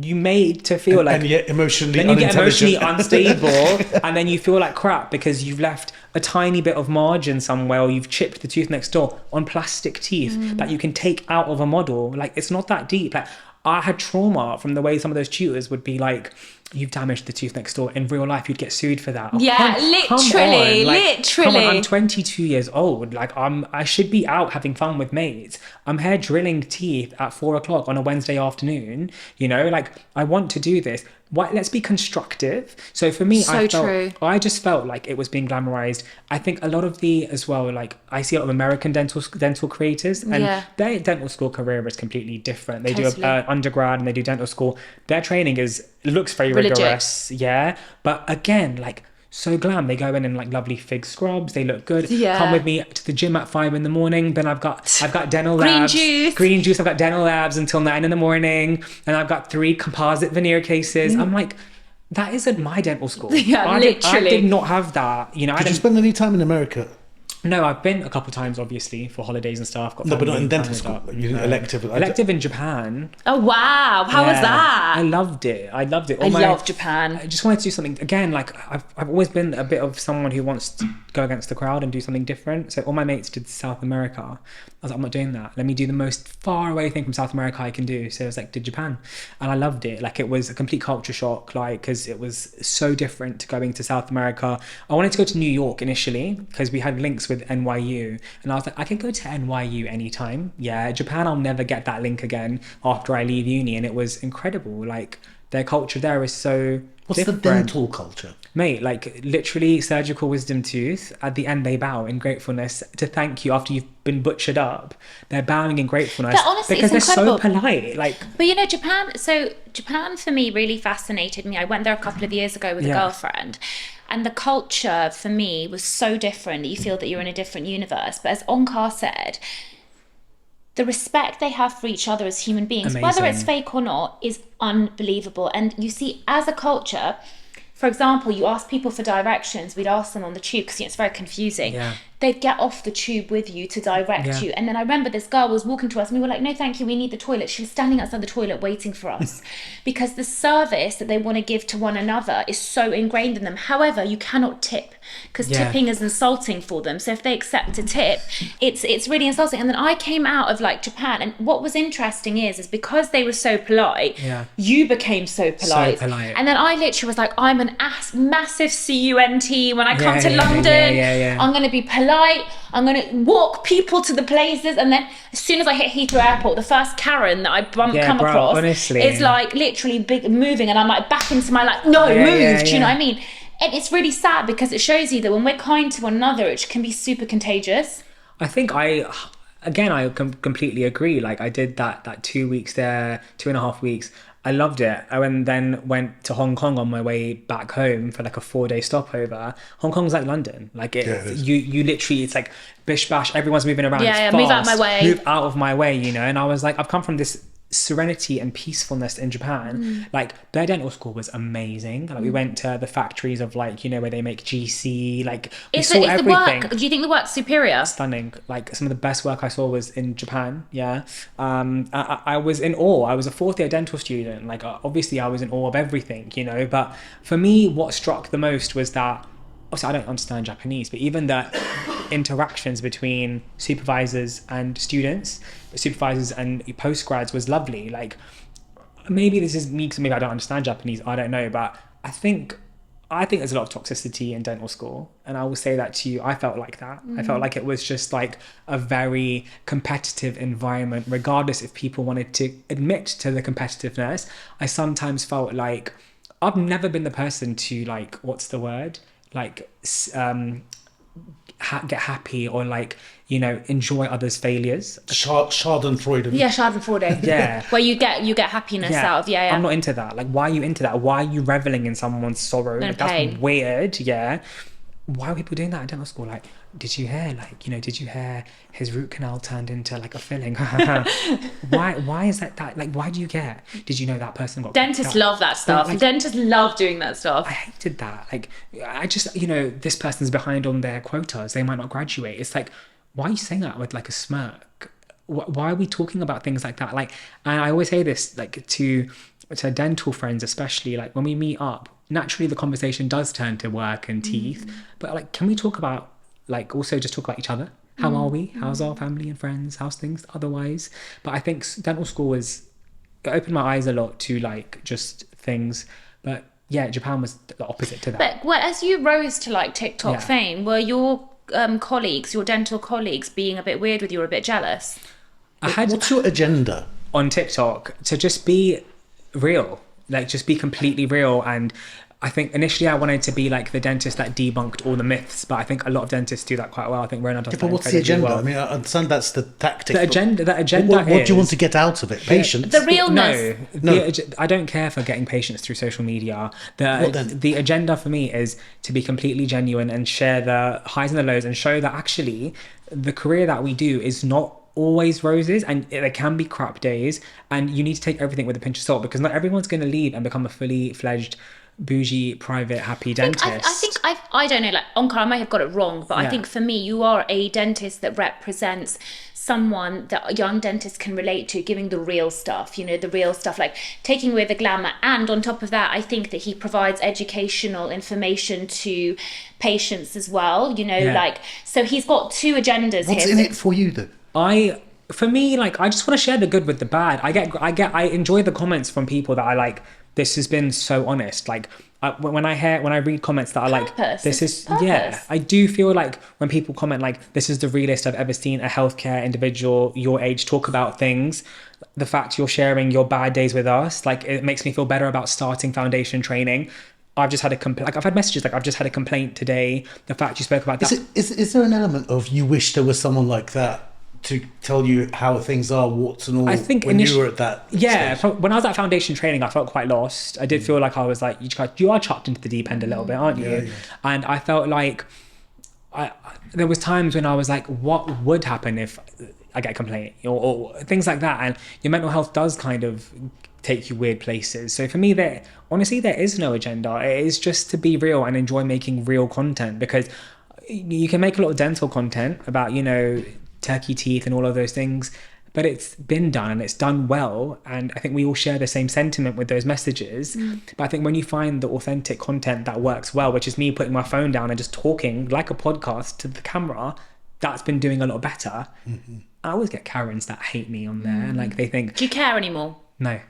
You made to feel like, and yet emotionally then you get emotionally unstable, and then you feel like crap because you've left a tiny bit of margin somewhere, or you've chipped the tooth next door on plastic teeth that you can take out of a model. Like, it's not that deep. Like, I had trauma from the way some of those tutors would be like, you've damaged the tooth next door. In real life, you'd get sued for that. Oh, literally. Come on, I'm 22 years old. Like, I should be out having fun with mates. I'm here drilling teeth at 4 o'clock on a Wednesday afternoon. You know, like, I want to do this. Let's be constructive. So for me, I just felt like it was being glamorized. I think a lot of as well, like, I see a lot of American dental creators, and their dental school career is completely different. They do undergrad and they do dental school. Their training looks very rigorous. Yeah. But again, like, so glam. They go in like lovely fig scrubs. They look good. Yeah. Come with me to the gym at 5 a.m. Then I've got dental labs. Green juice. I've got dental labs until 9 a.m. And I've got 3 composite veneer cases. I'm like, that isn't my dental school. Yeah, literally. I did not have that. You know, Did you spend any time in America? No, I've been a couple of times, obviously, for holidays and stuff. No, but not in dental school. You did elective. Elective in Japan. Oh, wow. How was that? I loved it. I love Japan. I just wanted to do something, again, like, I've always been a bit of someone who wants to go against the crowd and do something different. So all my mates did South America. I was like, I'm not doing that. Let me do the most far away thing from South America I can do. So I was like, did Japan. And I loved it. Like, it was a complete culture shock, like, because it was so different to going to South America. I wanted to go to New York initially because we had links with NYU, and I was like, I can go to NYU anytime. Yeah, Japan, I'll never get that link again after I leave uni, and it was incredible. Like, their culture there is so What's different. the dental culture? Mate, like literally surgical wisdom tooth, at the end they bow in gratefulness to thank you after you've been butchered up. They're bowing in gratefulness But honestly, because it's they're so incredible. polite. Like, But you know, Japan for me really fascinated me. I went there a couple of years ago with a girlfriend, and the culture for me was so different that you feel that you're in a different universe. But as Onkar said, the respect they have for each other as human beings, whether it's Amazing. fake or not, is unbelievable. And you see, as a culture, for example, you ask people for directions, we'd ask them on the tube because it's very confusing. Yeah. They'd get off the tube with you to direct you. And then I remember this girl was walking to us and we were like, no, thank you, we need the toilet. She was standing outside the toilet waiting for us because the service that they want to give to one another is so ingrained in them. However, you cannot tip because tipping is insulting for them. So if they accept a tip, it's really insulting. And then I came out of like Japan, and what was interesting is because they were so polite, you became so polite. And then I literally was like, I'm an massive CUNT. When I come to London, I'm going to be polite. I'm going to walk people to the places, and then as soon as I hit Heathrow Airport, the first Karen that I come across honestly. is like literally big moving, and I'm like back into my like, no, move. Do you know what I mean? And it's really sad because it shows you that when we're kind to one another, it can be super contagious. I think I completely agree. Like, I did that 2 weeks there, 2.5 weeks. I loved it. I then went to Hong Kong on my way back home for like a 4-day stopover. Hong Kong's like London. Like, you literally, it's like bish bash. Everyone's moving around. Yeah, it's move fast. out my way. Move out of my way, you know. And I was like, I've come from this serenity and peacefulness in Japan. Like, their dental school was amazing. Like, we went to the factories of, like, you know, where they make GC. Like, we saw everything. The work, do you think the work's superior? Stunning. Like, some of the best work I saw was in Japan. I was in awe. I was a 4th-year dental student. Like, obviously I was in awe of everything, you know. But for me, what struck the most was that, obviously I don't understand Japanese, but even the interactions between supervisors and students, supervisors and postgrads, was lovely. Like, maybe this is me because maybe I don't understand Japanese, I don't know, but I think there's a lot of toxicity in dental school, and I will say that to you. I felt like that. I felt like it was just like a very competitive environment, regardless if people wanted to admit to the competitiveness. I sometimes felt like I've never been the person to, like, what's the word? Like, get happy or, like, you know, enjoy others' failures. Schadenfreude. Yeah, Schadenfreude. Yeah. Where you get happiness out of, I'm not into that. Like, why are you into that? Why are you reveling in someone's sorrow? And Like, pain. that's weird, yeah. Why are people doing that in dental school? Like, did you hear, like, you know, did you hear his root canal turned into like a filling? Why is that? Like, why do you care? Did you know that person got... Dentists love that stuff. Like, Dentists love doing that stuff. I hated that. Like, I just, you know, this person's behind on their quotas. They might not graduate. It's like, why are you saying that with like a smirk? Why are we talking about things like that? Like, and I always say this, like, to dental friends especially, like, when we meet up, naturally the conversation does turn to work and teeth, but, like, can we talk about, like, also just talk about each other? How are we? How's our family and friends? How's things otherwise? But I think dental school it opened my eyes a lot to, like, just things. But yeah, Japan was the opposite to that. But as you rose to like TikTok fame, were your colleagues, your dental colleagues, being a bit weird with you or a bit jealous? What's your agenda on TikTok? To just be real, like, just be completely real. And I think initially I wanted to be like the dentist that debunked all the myths, but I think a lot of dentists do that quite well. I think Rhona does. But what's the agenda? Well. I mean, I understand that's the tactic. The agenda. What do you want to get out of it? Patience. The realness. No. I don't care for getting patients through social media. The agenda for me is to be completely genuine and share the highs and the lows and show that actually the career that we do is not always roses, and there can be crap days, and you need to take everything with a pinch of salt, because not everyone's going to leave and become a fully fledged bougie private happy dentist. I don't know, like, Onkar, I might have got it wrong, but I think for me, you are a dentist that represents someone that young dentists can relate to, giving the real stuff, you know, the real stuff, like taking away the glamour. And on top of that, I think that he provides educational information to patients as well, you know, like, so he's got two agendas here. What's in it for you though? For me, like, I just want to share the good with the bad. I enjoy the comments from people that I like this has been so honest. Like when I read comments that are like, this is purpose. I do feel like when people comment like, this is the realest I've ever seen a healthcare individual your age talk about things. The fact you're sharing your bad days with us, like, it makes me feel better about starting foundation training. I've just had a complaint. Like, I've had messages like, I've just had a complaint today. The fact you spoke about that. Is there an element of you wish there was someone like that to tell you how things are, warts and all? I think when you were at that stage? When I was at foundation training, I felt quite lost. I did feel like I was like, you are chucked into the deep end a little bit, aren't you? Yeah. And I felt like there was times when I was like, what would happen if I get a complaint or things like that? And your mental health does kind of take you weird places. So for me, honestly, there is no agenda. It is just to be real and enjoy making real content, because you can make a lot of dental content about, turkey teeth and all of those things, but it's been done and it's done well. And I think we all share the same sentiment with those messages. But I think when you find the authentic content that works well, which is me putting my phone down and just talking like a podcast to the camera, that's been doing a lot better. I always get Karens that hate me on there, and like they think, do you care anymore? No.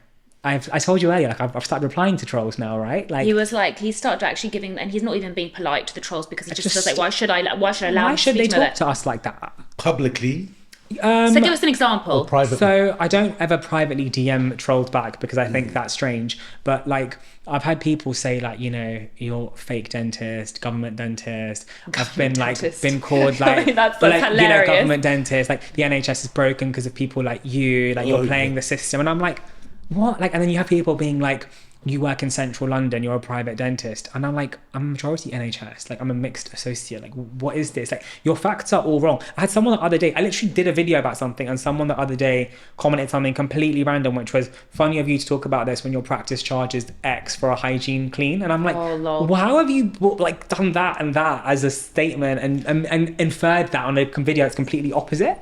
I told you earlier, like I've started replying to trolls now, right? Like he started actually giving, and he's not even being polite to the trolls, because he just feels like, why should I allow why should they talk to to us like that Publicly? So give us an example. Or privately? So I don't ever privately DM trolls back, because I think that's strange. But like, I've had people say like, you're fake dentist, government dentist. I've been been called like, I mean, that's hilarious. Government dentist. Like, the NHS is broken because of people like you. Like, you're playing the system, and I'm like, what? Like, and then you have people being like, you work in central London, you're a private dentist. And I'm like, I'm a majority NHS. Like, I'm a mixed associate. Like, what is this? Like, your facts are all wrong. I had someone the other day, I literally did a video about something, and someone the other day commented something completely random, which was, funny of you to talk about this when your practice charges X for a hygiene clean. And I'm like, well, how have you like done that and that as a statement and inferred that on a video that's completely opposite?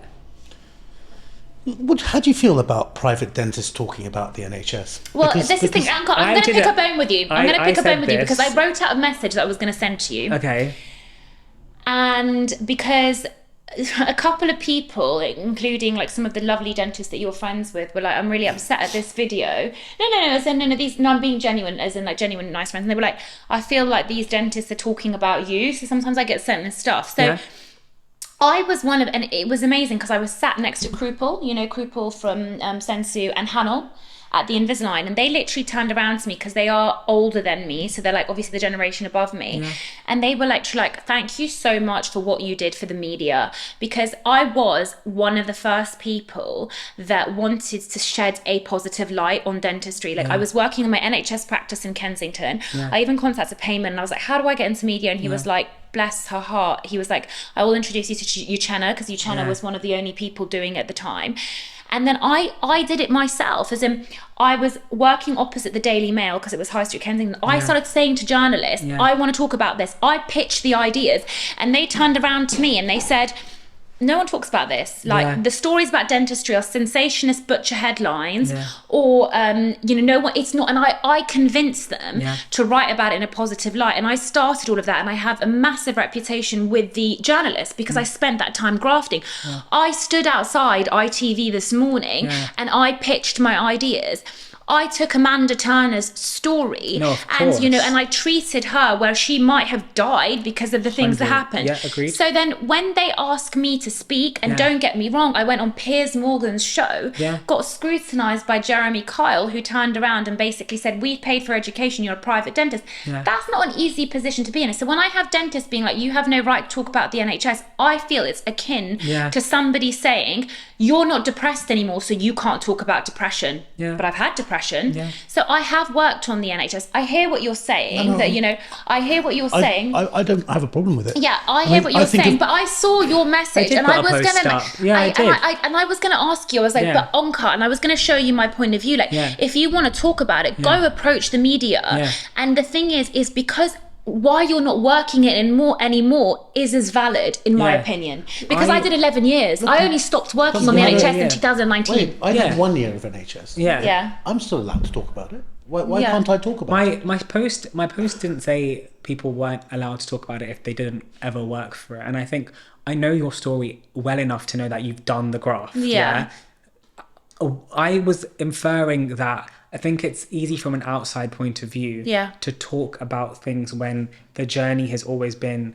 How do you feel about private dentists talking about the NHS? Well, this is the thing, I'm going to pick a bone with you. I'm going to pick a bone with you because I wrote out a message that I was going to send to you. Okay. And because a couple of people, including like some of the lovely dentists that you're friends with, were like, I'm really upset at this video. No, I'm being genuine, as in like genuine nice friends. And they were like, I feel like these dentists are talking about you. So sometimes I get sent this stuff. So I was and it was amazing because I was sat next to Krupal, Krupal from Sensu, and Hanel at the Invisalign, and they literally turned around to me because they are older than me, so they're like obviously the generation above me, and they were like, thank you so much for what you did for the media, because I was one of the first people that wanted to shed a positive light on dentistry. Like, I was working in my NHS practice in Kensington. I even contacted Payman and I was like, how do I get into media? And he was like, bless her heart, he was like, I will introduce you to Uchenna, because Uchenna was one of the only people doing it at the time. And then I did it myself, as in I was working opposite the Daily Mail because it was High Street Kensington. I started saying to journalists, I want to talk about this. I pitched the ideas, and they turned around to me and they said, no one talks about this. Like, the stories about dentistry are sensationist butcher headlines, or no one. It's not. And I convinced them to write about it in a positive light. And I started all of that. And I have a massive reputation with the journalists because I spent that time grafting. I stood outside ITV this morning and I pitched my ideas. I took Amanda Turner's story and I treated her where she might have died because of the things that happened. Yeah, agreed. So then when they ask me to speak, and don't get me wrong, I went on Piers Morgan's show, got scrutinised by Jeremy Kyle, who turned around and basically said, we've paid for education, you're a private dentist. That's not an easy position to be in. So when I have dentists being like, you have no right to talk about the NHS, I feel it's akin to somebody saying, you're not depressed anymore, so you can't talk about depression. But I've had depression. So I have worked on the NHS. I hear what you're saying, I hear what you're saying. I don't have a problem with it. Yeah, I hear what you're saying, but I saw your message and I was going to, and I was going to ask you, I was like, but Onkar, and I was going to show you my point of view. Like, if you want to talk about it, go approach the media. And the thing is because why you're not working it anymore is as valid, in my opinion. Because I did 11 years. I only stopped working on the NHS in 2019. Wait, I had 1 year of NHS. Yeah. I'm still allowed to talk about it. Why can't I talk about it? My post didn't say people weren't allowed to talk about it if they didn't ever work for it. And I think I know your story well enough to know that you've done the graft. I was inferring that I think it's easy from an outside point of view Yeah. to talk about things when the journey has always been,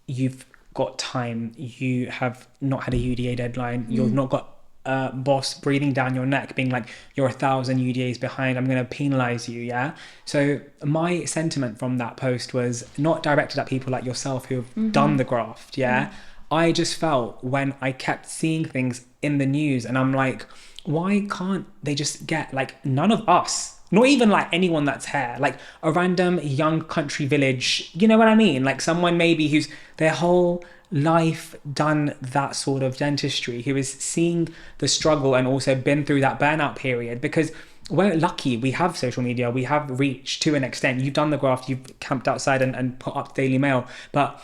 you've got time, you have not had a UDA deadline, you've not got a boss breathing down your neck being like, you're 1,000 UDAs behind, I'm going to penalize you. Yeah. So my sentiment from that post was not directed at people like yourself who have done the graft. Yeah. I just felt when I kept seeing things in the news and I'm like, why can't they just get like none of us, not even like anyone that's here, like a random young country village, you know what I mean? Like someone maybe who's their whole life done that sort of dentistry, who is seeing the struggle and also been through that burnout period, because we're lucky, we have social media, we have reach to an extent. You've done the graft, you've camped outside and put up Daily Mail, but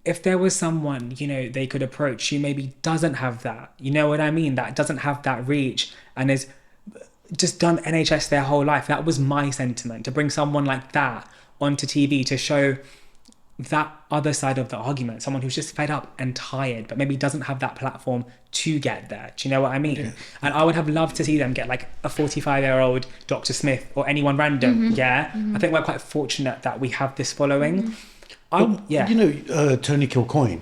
if there was someone, you know, they could approach who maybe doesn't have that, you know what I mean, that doesn't have that reach and is just done NHS their whole life, that was my sentiment, to bring someone like that onto TV to show that other side of the argument, someone who's just fed up and tired but maybe doesn't have that platform to get there. Do you know what I mean? Yeah. And I would have loved to see them get like a 45-year-old Dr. Smith or anyone random. I think we're quite fortunate that we have this following. You know, Tony Kilcoyne.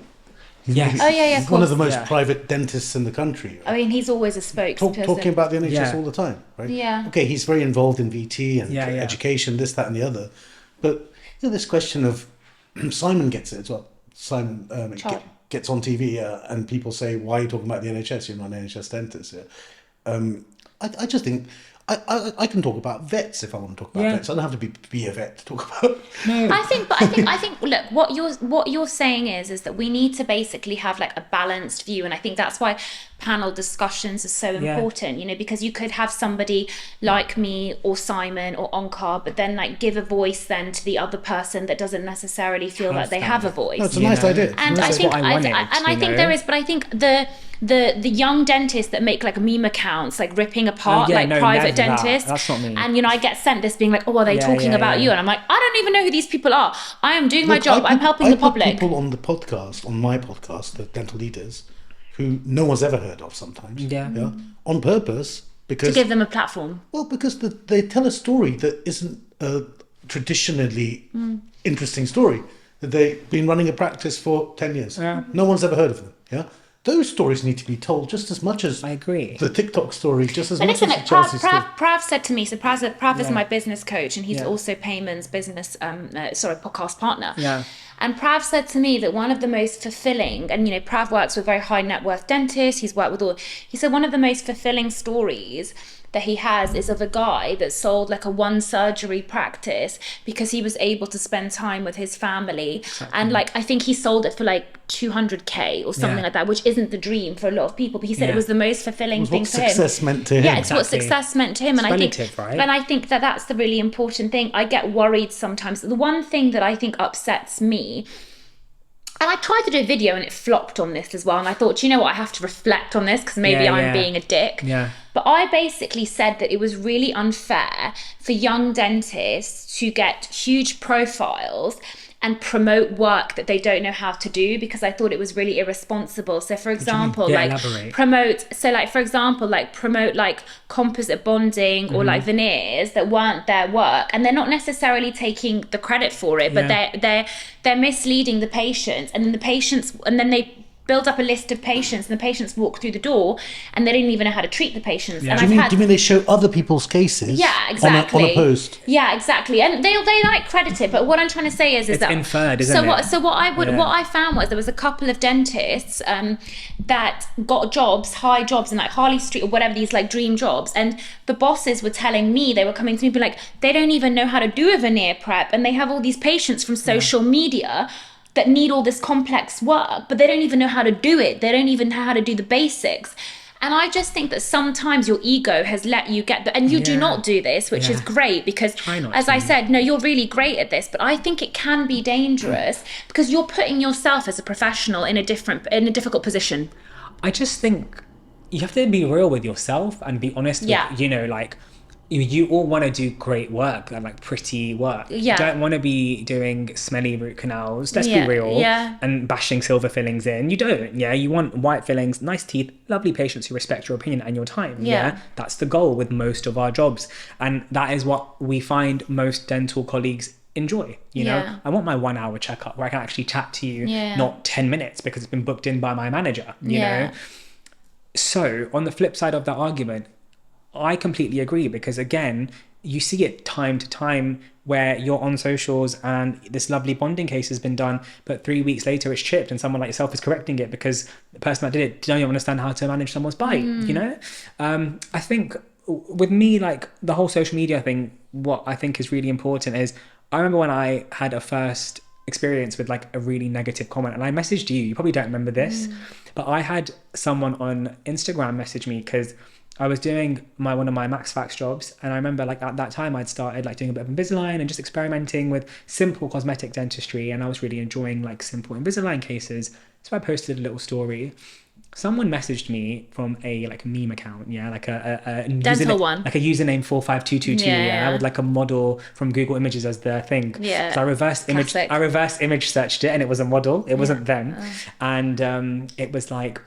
Yes. Oh yeah, one of the most private dentists in the country. I mean, he's always a spokesperson. Talking about the NHS all the time, right? Yeah. Okay, he's very involved in VT and education, this, that, and the other. But you know, this question of Simon gets it as well. Simon gets on TV and people say, "Why are you talking about the NHS? You're not an NHS dentist." I just think I can talk about vets if I want to talk about vets. I don't have to be a vet to talk about. No. I think. Look, what you're saying is that we need to basically have like a balanced view, and I think that's why panel discussions are so important. You know, because you could have somebody like me or Simon or Onkar, but then like give a voice then to the other person that doesn't necessarily feel like they have a voice. No, it's a nice idea. And I think I think there is, but I think the young dentists that make like meme accounts, like ripping apart private dentists. That's not me. And you know, I get sent this being like, "Oh, are they talking about you?" And I'm like, I don't even know who these people are. I am doing my job. I'm helping the public. I put people on the podcast, on my podcast, the dental leaders, who no one's ever heard of sometimes. Yeah. On purpose, because to give them a platform. Well, because they tell a story that isn't a traditionally interesting story. That they've been running a practice for 10 years. Yeah. No one's ever heard of them. Yeah. Those stories need to be told just as much as I agree. The TikTok story, just as but much listen, as the Chelsea story. Prav said to me, so Prav is my business coach and he's also Payman's business, podcast partner. Yeah. And Prav said to me that one of the most fulfilling, and you know, Prav works with very high net worth dentists, he's worked with he said one of the most fulfilling stories that he has is of a guy that sold like a one surgery practice because he was able to spend time with his family. Exactly. And like, I think he sold it for like 200k or something like that, which isn't the dream for a lot of people. But he said it was the most fulfilling thing for him. What success meant to him. Yeah, it's what success meant to him. It's relative, right? And I think that that's the really important thing. I get worried sometimes. The one thing that I think upsets me, and I tried to do a video and it flopped on this as well. And I thought, you know what, I have to reflect on this because maybe I'm being a dick. Yeah. But I basically said that it was really unfair for young dentists to get huge profiles and promote work that they don't know how to do, because I thought it was really irresponsible. So for example, promote composite bonding or like veneers that weren't their work, and they're not necessarily taking the credit for it, but they're misleading the patients, and then they build up a list of patients and the patients walk through the door and they didn't even know how to treat the patients. And do you mean they show other people's cases? Yeah, exactly. On a post. Yeah, exactly. And they like credit it, but what I'm trying to say is it's that inferred, isn't it? What I found was there was a couple of dentists that got high jobs in like Harley Street or whatever, these like dream jobs, and the bosses were telling me, they were coming to me be like, they don't even know how to do a veneer prep, and they have all these patients from social media that need all this complex work, but they don't even know how to do it. They don't even know how to do the basics. And I just think that sometimes your ego has let you get and you do not do this, which is great, because as I said, no, you're really great at this, but I think it can be dangerous because you're putting yourself as a professional in a difficult position. I just think you have to be real with yourself and be honest with, you know, like, you all want to do great work and like pretty work. Yeah. You don't want to be doing smelly root canals. Let's Yeah, be real. yeah. And bashing silver fillings in. You don't. Yeah. You want white fillings, nice teeth, lovely patients who respect your opinion and your time. Yeah. That's the goal with most of our jobs, and that is what we find most dental colleagues enjoy. You know, Yeah. I want my 1 hour checkup where I can actually chat to you, Yeah. not 10 minutes because it's been booked in by my manager. You Yeah. know. So on the flip side of that argument, I completely agree, because again, you see it time to time where you're on socials and this lovely bonding case has been done, but 3 weeks later it's chipped and someone like yourself is correcting it because the person that did it don't even understand how to manage someone's bite, you know? I think with me, like the whole social media thing, what I think is really important is, I remember when I had a first experience with like a really negative comment, and I messaged you probably don't remember this, but I had someone on Instagram message me because I was doing one of my Max Facts jobs, and I remember like at that time I'd started like doing a bit of Invisalign and just experimenting with simple cosmetic dentistry, and I was really enjoying like simple Invisalign cases. So I posted a little story. Someone messaged me from a like meme account, like a Dental one, like a username 45222, yeah, with like a model from Google Images as their thing. Yeah. So I reverse image searched it, and it was a model. It wasn't them, and it was like,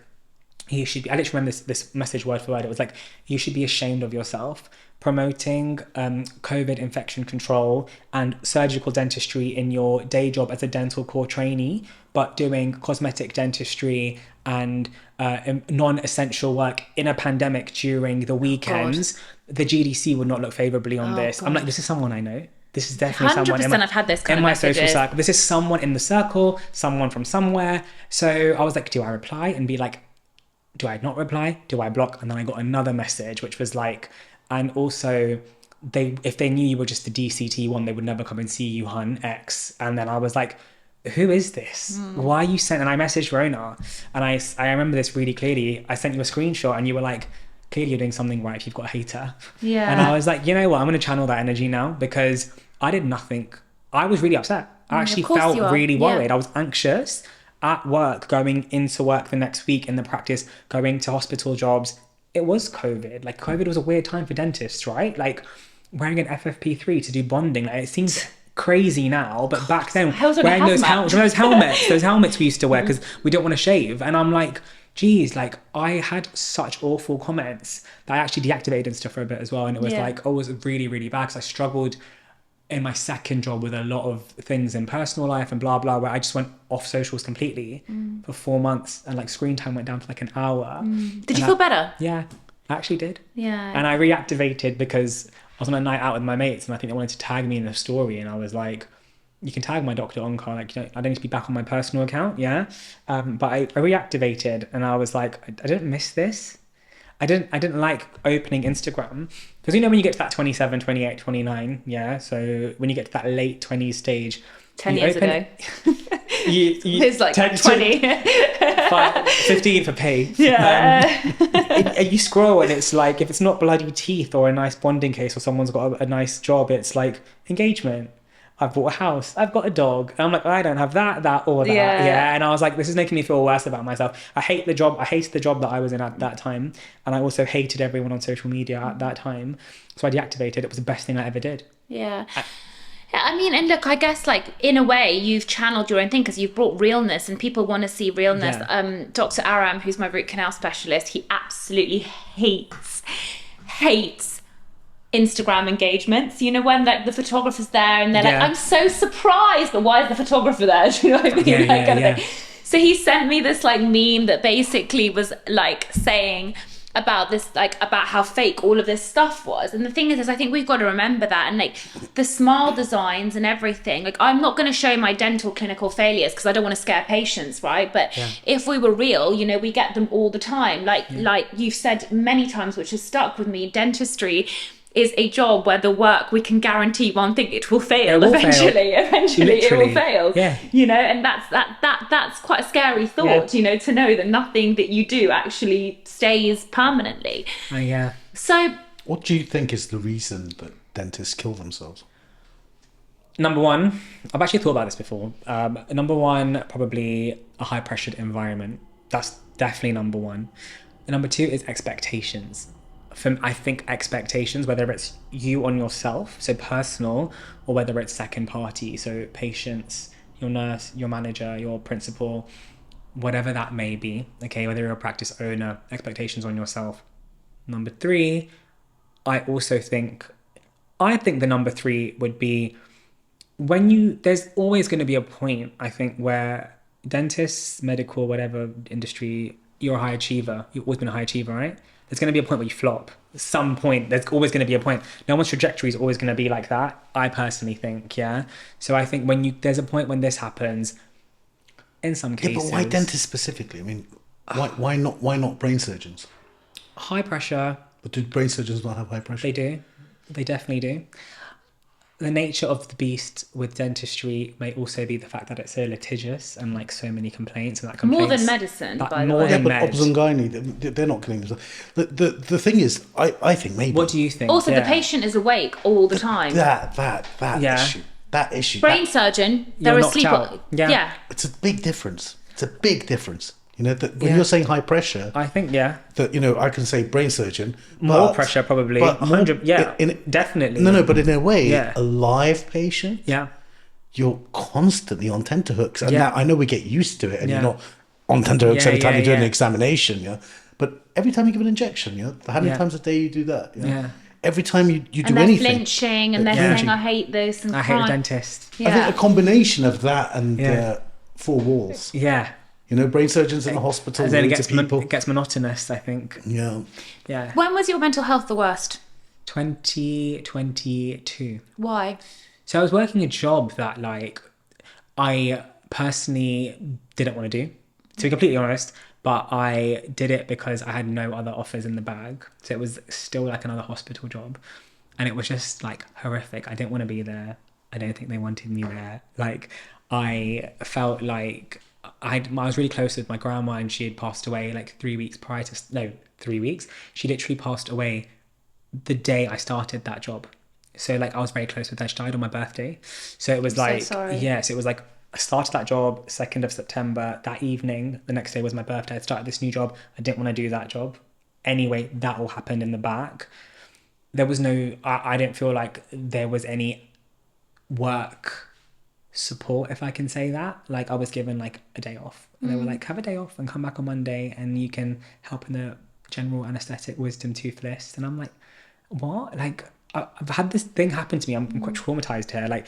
you should be, I literally remember this message word for word. It was like, you should be ashamed of yourself promoting COVID infection control and surgical dentistry in your day job as a dental core trainee, but doing cosmetic dentistry and non-essential work in a pandemic during the weekends. The GDC would not look favorably on this. God. I'm like, this is someone I know. This is definitely 100% someone I've had this kind in of my social messages. circle. This is someone in the circle, someone from somewhere. So I was like, do I reply and be like, do I not reply? Do I block? And then I got another message, which was like, and also if they knew you were just the DCT one, they would never come and see you, hun, X. And then I was like, who is this? Why are you sent? And I messaged Rhona, and I remember this really clearly. I sent you a screenshot and you were like, clearly you're doing something right if you've got a hater. Yeah. And I was like, you know what? I'm going to channel that energy now, because I did nothing. I was really upset. I actually felt really worried. I was anxious at work, going into work the next week in the practice, going to hospital jobs. It was COVID. Like, COVID was a weird time for dentists, right? Like, wearing an FFP3 to do bonding. Like, it seems crazy now, but back then, wearing those helmets we used to wear because we don't want to shave. And I'm like, geez, like, I had such awful comments that I actually deactivated Insta for a bit as well. And it was like, oh, it was really, really bad, because I struggled in my second job with a lot of things in personal life and blah blah, where I just went off socials completely for 4 months, and like screen time went down to like an hour. Did you feel better? Yeah, I actually did. Yeah. And I reactivated because I was on a night out with my mates, and I think they wanted to tag me in the story, and I was like, you can tag my Dr. Onkar, like, I don't need to be back on my personal account. But I reactivated, and I was like, I didn't miss this. I didn't like opening Instagram, because when you get to that 27, 28, 29, so when you get to that late 20s stage, 10 years ago, it's like 20 15 for pay. You scroll, and it's like, if it's not bloody teeth or a nice bonding case, or someone's got a nice job, it's like engagement. I've bought a house, I've got a dog. And I'm like, I don't have that, or that. And I was like, this is making me feel worse about myself. I hated the job that I was in at that time. And I also hated everyone on social media at that time. So I deactivated. It was the best thing I ever did. Yeah. I mean, and look, I guess, like, in a way, you've channeled your own thing, because you've brought realness, and people want to see realness. Dr. Aram, who's my root canal specialist, he absolutely hates Instagram engagements, when like the photographer's there and they're like, I'm so surprised, but why is the photographer there? Do you know what I mean? So he sent me this like meme that basically was like saying about this, like about how fake all of this stuff was. And the thing is I think we've got to remember that, and like the smile designs and everything, like I'm not going to show my dental clinical failures because I don't want to scare patients, right? But if we were real, we get them all the time. Like you've said many times, which has stuck with me, dentistry is a job where the work, we can guarantee one thing, it will fail eventually. It will fail. And that's quite a scary thought, to know that nothing that you do actually stays permanently. So what do you think is the reason that dentists kill themselves? Number one, I've actually thought about this before. Number one, probably a high pressured environment. That's definitely number one. And number two is expectations. I think expectations, whether it's you on yourself, so personal, or whether it's second party, so patients, your nurse, your manager, your principal, whatever that may be, okay, whether you're a practice owner, expectations on yourself. Number 3, I think the number 3 would be there's always going to be a point, I think, where dentists, medical, whatever industry, you're a high achiever. You've always been a high achiever, right? There's going to be a point where you flop. At some point, there's always going to be a point. No one's trajectory is always going to be like that, I personally think, yeah? So I think there's a point when this happens, in some cases... Yeah, but why dentists specifically? I mean, why not brain surgeons? High pressure. But do brain surgeons not have high pressure? They do. They definitely do. The nature of the beast with dentistry may also be the fact that it's so litigious and like so many complaints and that complaints. More than medicine, by the more way. than but obs and gynae, they're not killing themselves. The thing is, I think maybe. What do you think? Also, the patient is awake all the time. That issue. Brain surgeon, they're You're asleep. knocked out. Yeah. It's a big difference. You know, that when you're saying high pressure, I think, that, I can say brain surgeon. More pressure, probably. But 100, definitely. No, but in a way, a live patient, yeah, you're constantly on tenterhooks. And now, I know we get used to it, and you're not on tenterhooks every time you do an examination, but every time you give an injection, how many times a day you do that? Yeah. Every time you do and they're anything. flinching, and they're saying, I hate this. And I hate a dentist. I think a combination of that and 4 walls. Yeah. Brain surgeons in the hospital. Then it gets monotonous, I think. Yeah. Yeah. When was your mental health the worst? 2022. Why? So I was working a job that, I personally didn't want to do, to be completely honest, but I did it because I had no other offers in the bag. So it was still another hospital job. And it was just, horrific. I didn't want to be there. I don't think they wanted me there. I felt like... I was really close with my grandma, and she had passed away 3 weeks prior to... No, 3 weeks. She literally passed away the day I started that job. So, I was very close with her. She died on my birthday. So it was so sorry. Yes, it was I started that job 2nd of September. That evening, the next day was my birthday. I started this new job. I didn't want to do that job. Anyway, that all happened in the back. There was no... I didn't feel like there was any work... support, if I can say that. I was given a day off, and they were have a day off and come back on Monday and you can help in the general anesthetic wisdom tooth list. And I'm what? I've had this thing happen to me. I'm quite traumatized here. I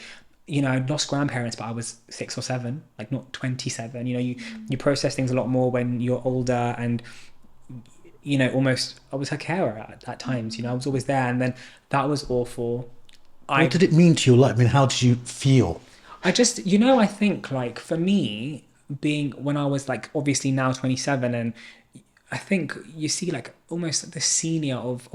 lost grandparents, but I was 6 or 7, not 27. You process things a lot more when you're older, and almost I was her carer at times. I was always there, and then that was awful. What did it mean to your life? I mean, how did you feel? I just, I think for me, being when I was obviously now 27, and I think you see almost the senior of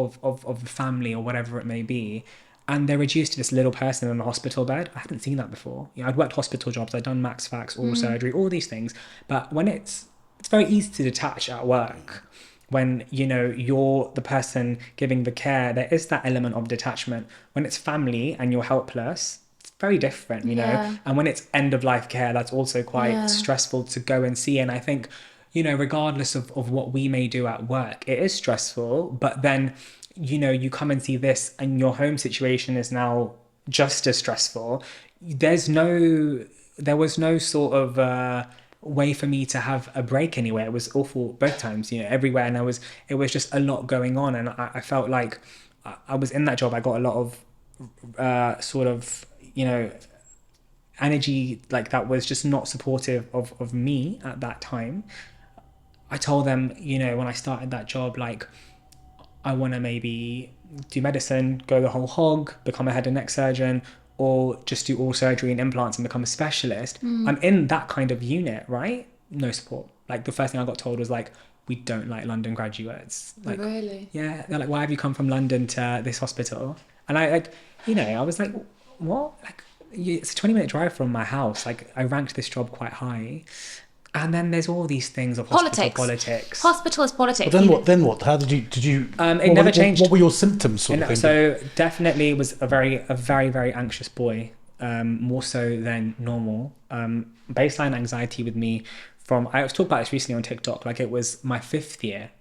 the family or whatever it may be, and they're reduced to this little person in a hospital bed. I hadn't seen that before. I'd worked hospital jobs, I'd done max fax, oral surgery, all these things. But when it's very easy to detach at work. When, you're the person giving the care, there is that element of detachment. When it's family and you're helpless, very different, and when it's end of life care, that's also quite stressful to go and see. And I think, regardless of what we may do at work, it is stressful, but then, you come and see this and your home situation is now just as stressful. There was no sort of way for me to have a break anywhere. It was awful both times, everywhere, and it was just a lot going on, and I felt like I was in that job. I got a lot of energy that was just not supportive of me at that time. I told them, when I started that job, I want to maybe do medicine, go the whole hog, become a head and neck surgeon, or just do all surgery and implants and become a specialist. I'm in that kind of unit, right? No support. The first thing I got told was we don't like London graduates. Really? Yeah. They're why have you come from London to this hospital? And I was what? It's a 20-minute drive from my house. I ranked this job quite high. And then there's all these things of hospital politics. Hospital is politics. But then what? How did you? It never changed. What were your symptoms? So definitely was a very, very anxious boy, more so than normal. Baseline anxiety with me I was talking about this recently on TikTok. It was my 5th year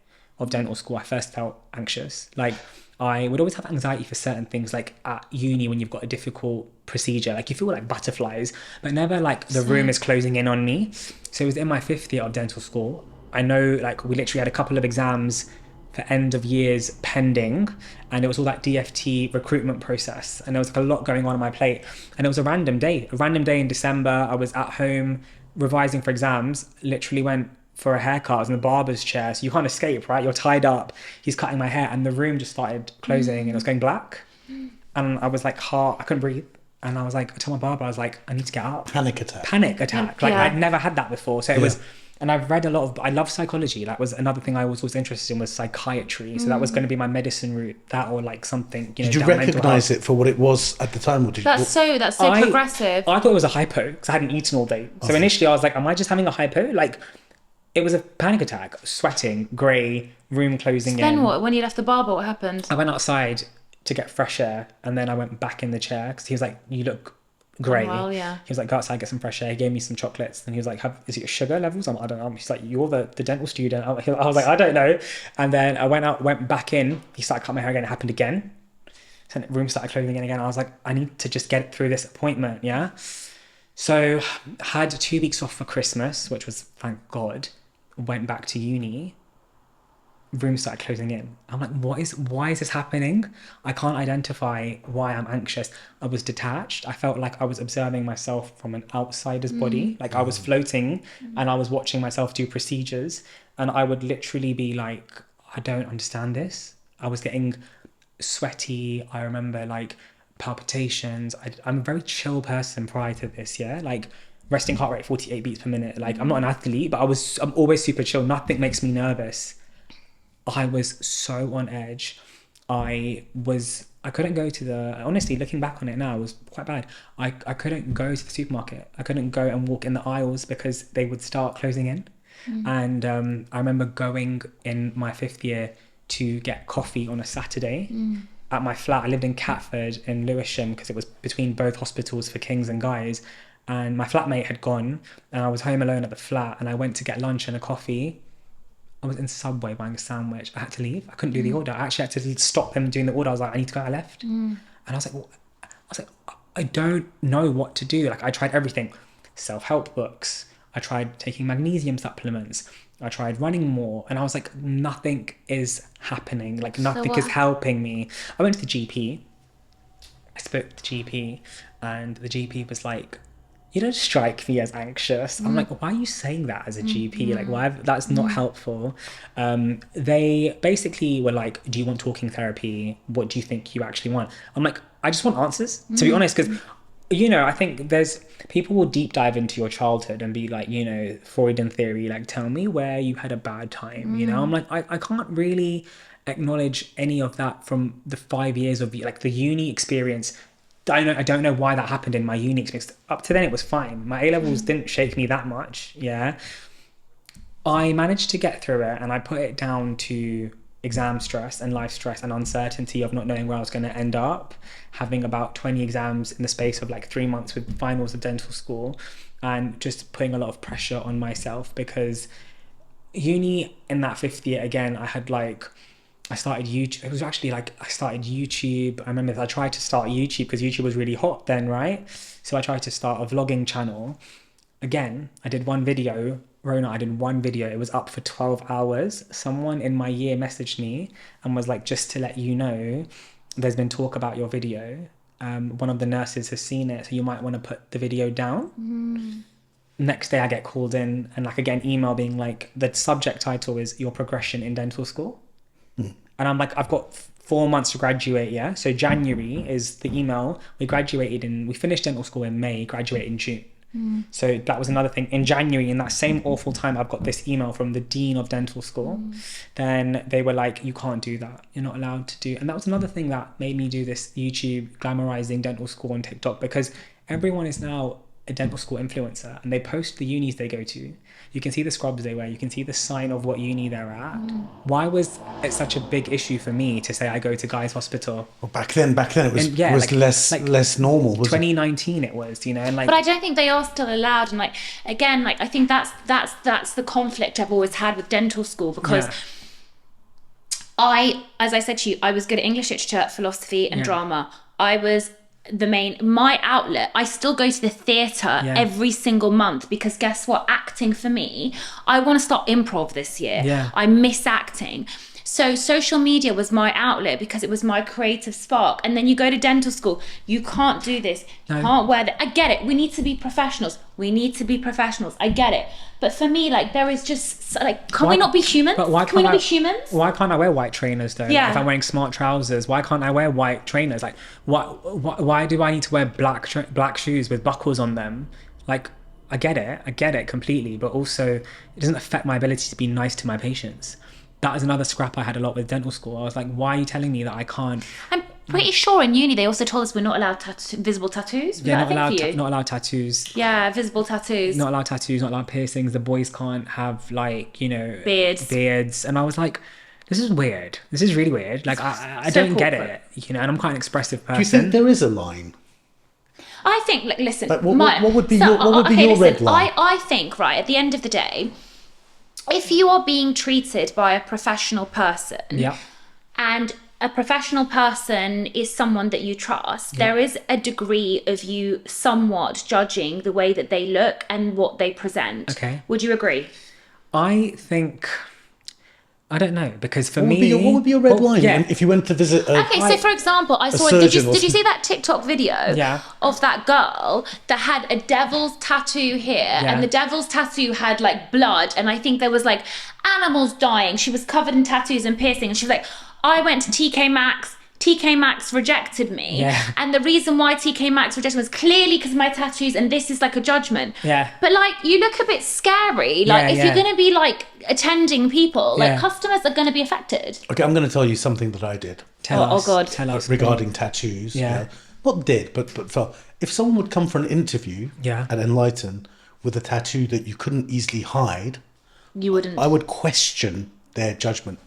of dental school, I first felt anxious. Like, I would always have anxiety for certain things, like at uni when you've got a difficult procedure, like you feel like butterflies, but never like the room is closing in on me. So it was in my 5th year of dental school. I know, like, we literally had a couple of exams for end of years pending, and it was all that DFT recruitment process, and there was like a lot going on my plate, and it was a random day in December. I was at home revising for exams, literally went for a haircut. I was in the barber's chair, so you can't escape, right? You're tied up, he's cutting my hair, and the room just started closing and it was going black, and I was like, I couldn't breathe. And I was like, I told my barber, I was like, I need to get up. Panic attack. Like, I'd never had that before. So it was, and I've read a lot of, I love psychology. That was another thing I was interested in, was psychiatry. So that was going to be my medicine route, that, or like something, Did you recognize it for what it was at the time? Or did That's so progressive. I thought it was a hypo, because I hadn't eaten all day. So initially I was like, am I just having a hypo? Like, it was a panic attack, sweating, grey, room closing in. Then what? When you left the barber, what happened? I went outside to get fresh air, and then I went back in the chair, because he was like, you look grey. Oh, well, yeah. He was like, go outside, get some fresh air. He gave me some chocolates, and he was like, is it your sugar levels? I don't know. He's like, you're the dental student. I was like, I don't know. And then I went back in. He started cutting my hair again. It happened again. So the room started closing in again. I was like, I need to just get through this appointment, yeah? So had 2 weeks off for Christmas, which was, thank God. Went back to uni. Room started closing in. I'm like, why is this happening? I can't identify why I'm anxious. I was detached. I felt like I was observing myself from an outsider's body. Like, I was floating and I was watching myself do procedures, and I would literally be like, I don't understand this. I was getting sweaty. I remember like palpitations. I'm a very chill person prior to this, yeah? Like, resting heart rate 48 beats per minute. Like, I'm not an athlete, but I'm always super chill. Nothing makes me nervous. I was so on edge. I couldn't go to honestly, looking back on it now, it was quite bad. I couldn't go to the supermarket. I couldn't go and walk in the aisles because they would start closing in. And I remember going in my 5th year to get coffee on a Saturday at my flat. I lived in Catford in Lewisham, because it was between both hospitals for Kings and Guys. And my flatmate had gone, and I was home alone at the flat, and I went to get lunch and a coffee. I was in Subway buying a sandwich. I had to leave. I couldn't do the order. I actually had to stop them doing the order. I was like, I need to go. I left. And I was like, I don't know what to do. Like, I tried everything. Self-help books. I tried taking magnesium supplements. I tried running more. And I was like, nothing is happening. Like, nothing is helping me. I went to the GP. I spoke to the GP, and the GP was like, you don't strike me as anxious. I'm like, why are you saying that as a GP? Like, why? That's not helpful. They basically were like, do you want talking therapy? What do you think you actually want? I'm like, I just want answers, to be honest, because, I think people will deep dive into your childhood and be like, Freudian theory, like, tell me where you had a bad time, I'm like, I can't really acknowledge any of that from the 5 years of like the uni experience. I don't know why that happened in my uni experience. Up to then it was fine. My A-levels didn't shake me that much, yeah. I managed to get through it, and I put it down to exam stress and life stress and uncertainty of not knowing where I was going to end up, having about 20 exams in the space of like 3 months with finals of dental school, and just putting a lot of pressure on myself, because uni in that 5th year, again, I started YouTube. It was actually like, I started YouTube. I remember I tried to start YouTube because YouTube was really hot then, right? So I tried to start a vlogging channel. Again, I did one video. Rhona, I did one video. It was up for 12 hours. Someone in my year messaged me and was like, just to let you know, there's been talk about your video. One of the nurses has seen it, so you might want to put the video down. Next day I get called in, and like, again, email being like, the subject title is your progression in dental school. And I'm like, I've got 4 months to graduate, yeah? So January is the email. We finished dental school in May, graduated in June. So that was another thing. In January, in that same awful time, I've got this email from the dean of dental school. Then they were like, you can't do that. You're not allowed to do. And that was another thing that made me do this YouTube glamorizing dental school on TikTok, because everyone is now a dental school influencer, and they post the unis they go to. You can see the scrubs they wear. You can see the sign of what uni they're at. Why was it such a big issue for me to say I go to Guy's Hospital? Well, back then it was less normal. 2019 it was, and like. But I don't think they are still allowed. And like, again, like, I think that's the conflict I've always had with dental school, because as I said to you, I was good at English literature, philosophy and drama. I was my outlet. I still go to the theatre every single month because guess what? Acting for me, I want to start improv this year. Yeah. I miss acting. So social media was my outlet because it was my creative spark. And then you go to dental school, you can't do this, you can't wear that. I get it. We need to be professionals. I get it. But for me, like, there is just like, can we not be humans? But why can we can't not be humans? Why can't I wear white trainers though? Yeah. If I'm wearing smart trousers, why can't I wear white trainers? Like, why do I need to wear black shoes with buckles on them? Like, I get it completely, but also it doesn't affect my ability to be nice to my patients. That is another scrap I had a lot with dental school. I was like, why are you telling me that I can't? I'm pretty sure in uni they also told us we're not allowed visible tattoos. Was that a thing for you? Not allowed tattoos. Yeah, visible tattoos. Not allowed tattoos, not allowed piercings. The boys can't have, like, you know, beards. And I was like, this is weird. This is really weird. Like, I So don't get corporate. it, you know, and I'm quite an expressive person. Do you think there is a line? I think, like, listen. Like, what would be your listen, red line? I think, right, at the end of the day, if you are being treated by a professional person, and a professional person is someone that you trust, there is a degree of you somewhat judging the way that they look and what they present. Okay. Would you agree? I think, I don't know, because for What would be your red line if you went to visit Okay, so for example, I saw. Did you see that TikTok video of that girl that had a devil's tattoo here, and the devil's tattoo had like blood, and I think there was like animals dying. She was covered in tattoos and piercing, and she was like, "I went to TK Maxx. TK Maxx rejected me, and the reason why TK Maxx rejected me was clearly because of my tattoos, and this is like a judgment." But like, you look a bit scary. Like, if you're going to be like attending people, like customers are going to be affected. Okay, I'm going to tell you something that I did. Tell us regarding tattoos. Not did, but felt. If someone would come for an interview at Enlighten with a tattoo that you couldn't easily hide, you wouldn't. I would question their judgment.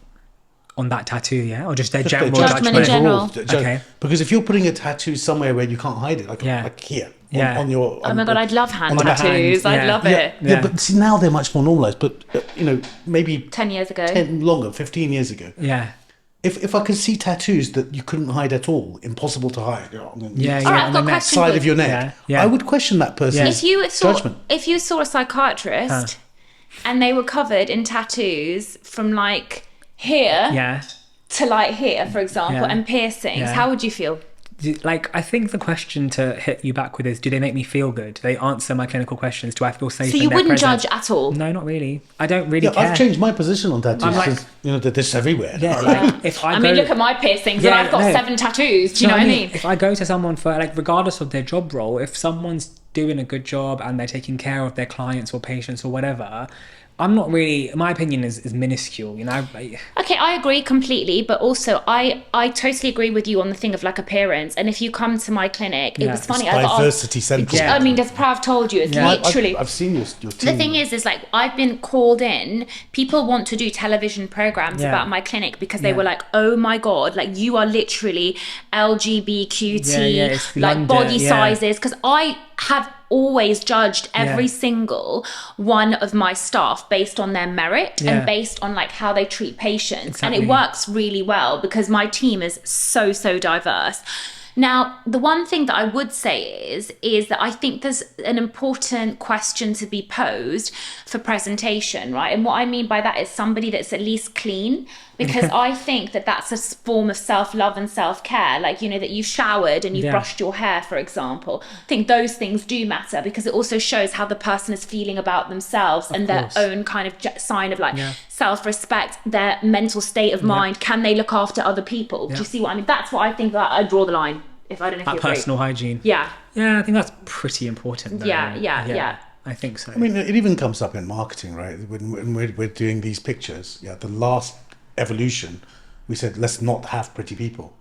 On that tattoo, or just their general judgment in general. Okay. Because if you're putting a tattoo somewhere where you can't hide it, like here, on your... Oh my God, I'd love hand tattoos. I'd love it. Yeah, but see, now they're much more normalised. But, you know, maybe... 10 years ago. 15 years ago. Yeah. If I could see tattoos that you couldn't hide at all, impossible to hide, on the I've got questions side of your neck, I would question that person's judgment. If you saw a psychiatrist and they were covered in tattoos from like here to like here, for example, and piercings, how would you feel? Like, I think the question to hit you back with is, do they make me feel good? Do they answer my clinical questions? Do I feel safe? So you wouldn't judge at all? No, not really. I don't really care. I've changed my position on tattoos. I'm like, you know, that this everywhere. Yeah, like, if I mean, look at my piercings and I've got 7 tattoos. Do you know what I mean? If I go to someone for, like, regardless of their job role, if someone's doing a good job and they're taking care of their clients or patients or whatever, I'm not really, my opinion is minuscule, you know. Okay, I agree completely, but also I totally agree with you on the thing of like appearance. And if you come to my clinic, it was funny. It's diversity central. I mean, as Prav told you, it's literally. I've seen your team. The thing is like, I've been called in. People want to do television programs about my clinic because they were like, oh my God, like you are literally LGBTQT, like body sizes. Because I have always judged every single one of my staff based on their merit and based on like how they treat patients. And it works really well because my team is so diverse. Now, the one thing that I would say is that I think there's an important question to be posed for presentation, right? And what I mean by that is somebody that's at least clean, because I think that that's a form of self-love and self-care. Like, you know, that you've showered and you've brushed your hair, for example. I think those things do matter because it also shows how the person is feeling about themselves and their own kind of sign of like self-respect, their mental state of mind. Can they look after other people? Do you see what I mean? That's what I think that I draw the line. If I don't know if you agree. Personal hygiene. Yeah, I think that's pretty important though. Yeah. I think so. I mean, it even comes up in marketing, right? When we're doing these pictures, the last evolution, we said, let's not have pretty people.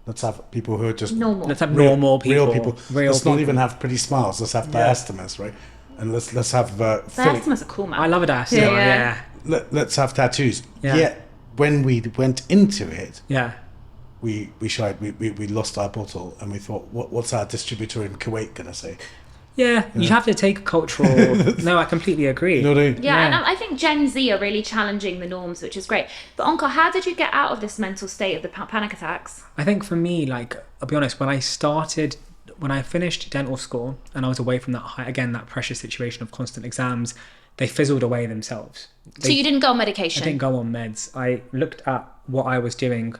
Let's have people who are just normal. Let's have normal people. Real people. Let's not even have pretty smiles. Let's have diastemas, right? And let's have diastemas are cool, man. I love a diastema. Let's have tattoos. Yet when we went into it, we lost our bottle and we thought, what's our distributor in Kuwait gonna say? You have to take cultural. No, I completely agree. You know what I mean? Yeah, and I think Gen Z are really challenging the norms, which is great. But Onkar, how did you get out of this mental state of the panic attacks? I think for me, like, I'll be honest, when I finished dental school and I was away from that pressure situation of constant exams, they fizzled away themselves. So you didn't go on medication? I didn't go on meds. I looked at what I was doing,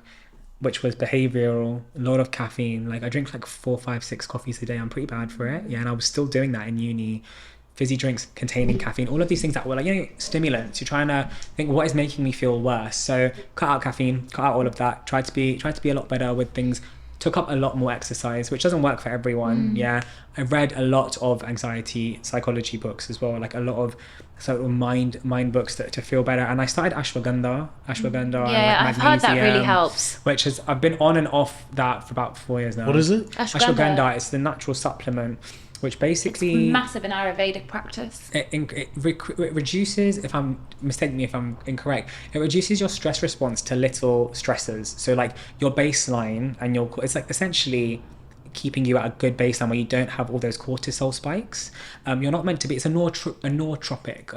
which was behavioural, a lot of caffeine. Like, I drink like 4, 5, 6 coffees a day. I'm pretty bad for it. Yeah, and I was still doing that in uni. Fizzy drinks containing caffeine, all of these things that were like, stimulants. You're trying to think, what is making me feel worse? So cut out caffeine, cut out all of that. Tried to be a lot better with things. Took up a lot more exercise, which doesn't work for everyone. Yeah, I read a lot of anxiety psychology books as well, like a lot of sort of mind books to feel better. And I started ashwagandha. And like I've heard that really helps. Which is, I've been on and off that for about 4 years now. What is it? Ashwagandha. It's the natural supplement, which basically it's massive in Ayurvedic practice. It reduces, mistake me if I'm incorrect, it reduces your stress response to little stressors. So like your baseline and it's like essentially keeping you at a good baseline where you don't have all those cortisol spikes. You're not meant to be. It's a nootropic,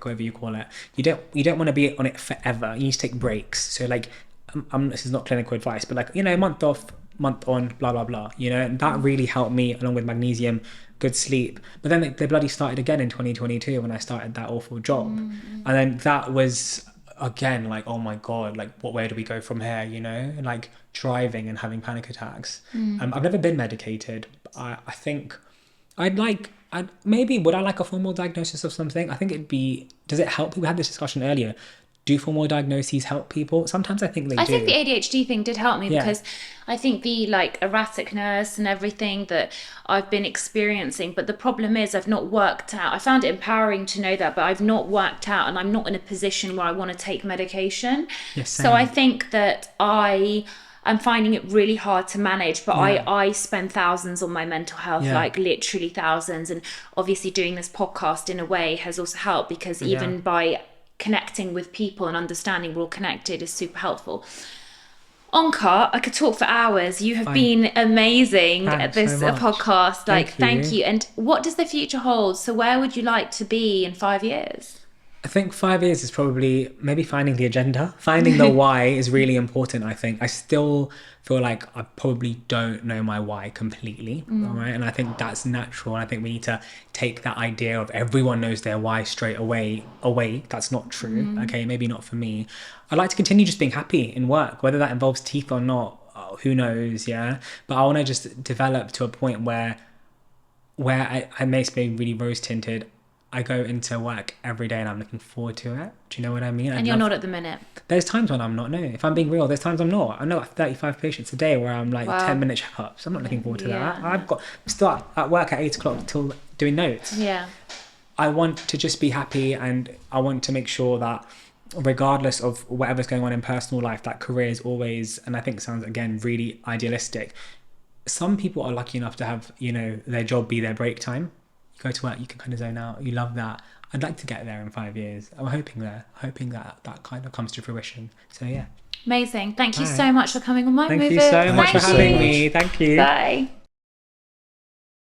whatever you call it. You don't want to be on it forever. You need to take breaks. So like, this is not clinical advice, but like, month off, month on, blah blah blah. And that really helped me, along with magnesium, good sleep. But then they bloody started again in 2022 when I started that awful job, and then that was again like, oh my god, like where do we go from here? And like driving and having panic attacks. I've never been medicated. I think would I like a formal diagnosis of something? I think does it help? We had this discussion earlier. Do formal diagnoses help people? Sometimes I think they do. I think the ADHD thing did help me because I think the like erraticness and everything that I've been experiencing, but the problem is I've not worked out. I found it empowering to know that, but I've not worked out, and I'm not in a position where I want to take medication. Yes, same. So I think that I'm finding it really hard to manage, but I spend thousands on my mental health, like literally thousands. And obviously doing this podcast in a way has also helped, because even by connecting with people and understanding we're all connected is super helpful. Onkar, I could talk for hours. You have been amazing at this podcast. Thank you. And what does the future hold? So where would you like to be in 5 years? I think 5 years is probably maybe finding the agenda. Finding the why is really important, I think. I still feel like I probably don't know my why completely, all right? And I think that's natural. And I think we need to take that idea of everyone knows their why straight away. That's not true, okay? Maybe not for me. I'd like to continue just being happy in work, whether that involves teeth or not, who knows, yeah? But I want to just develop to a point where I may be really rose-tinted. I go into work every day and I'm looking forward to it. Do you know what I mean? And you're not at the minute. There's times when I'm not, no. If I'm being real, there's times I'm not. I know like 35 patients a day where I'm like 10-minute checkups. I'm not looking forward to that. I've got start at work at 8 o'clock till doing notes. Yeah. I want to just be happy, and I want to make sure that regardless of whatever's going on in personal life, that career is always, and I think it sounds again really idealistic. Some people are lucky enough to have, their job be their break time. Go to work, you can kind of zone out. You love that. I'd like to get there in 5 years. I'm hoping that kind of comes to fruition. So yeah. Amazing. Thank you so much for coming on My Movers. Thank you so much for having me. Thank you. Bye.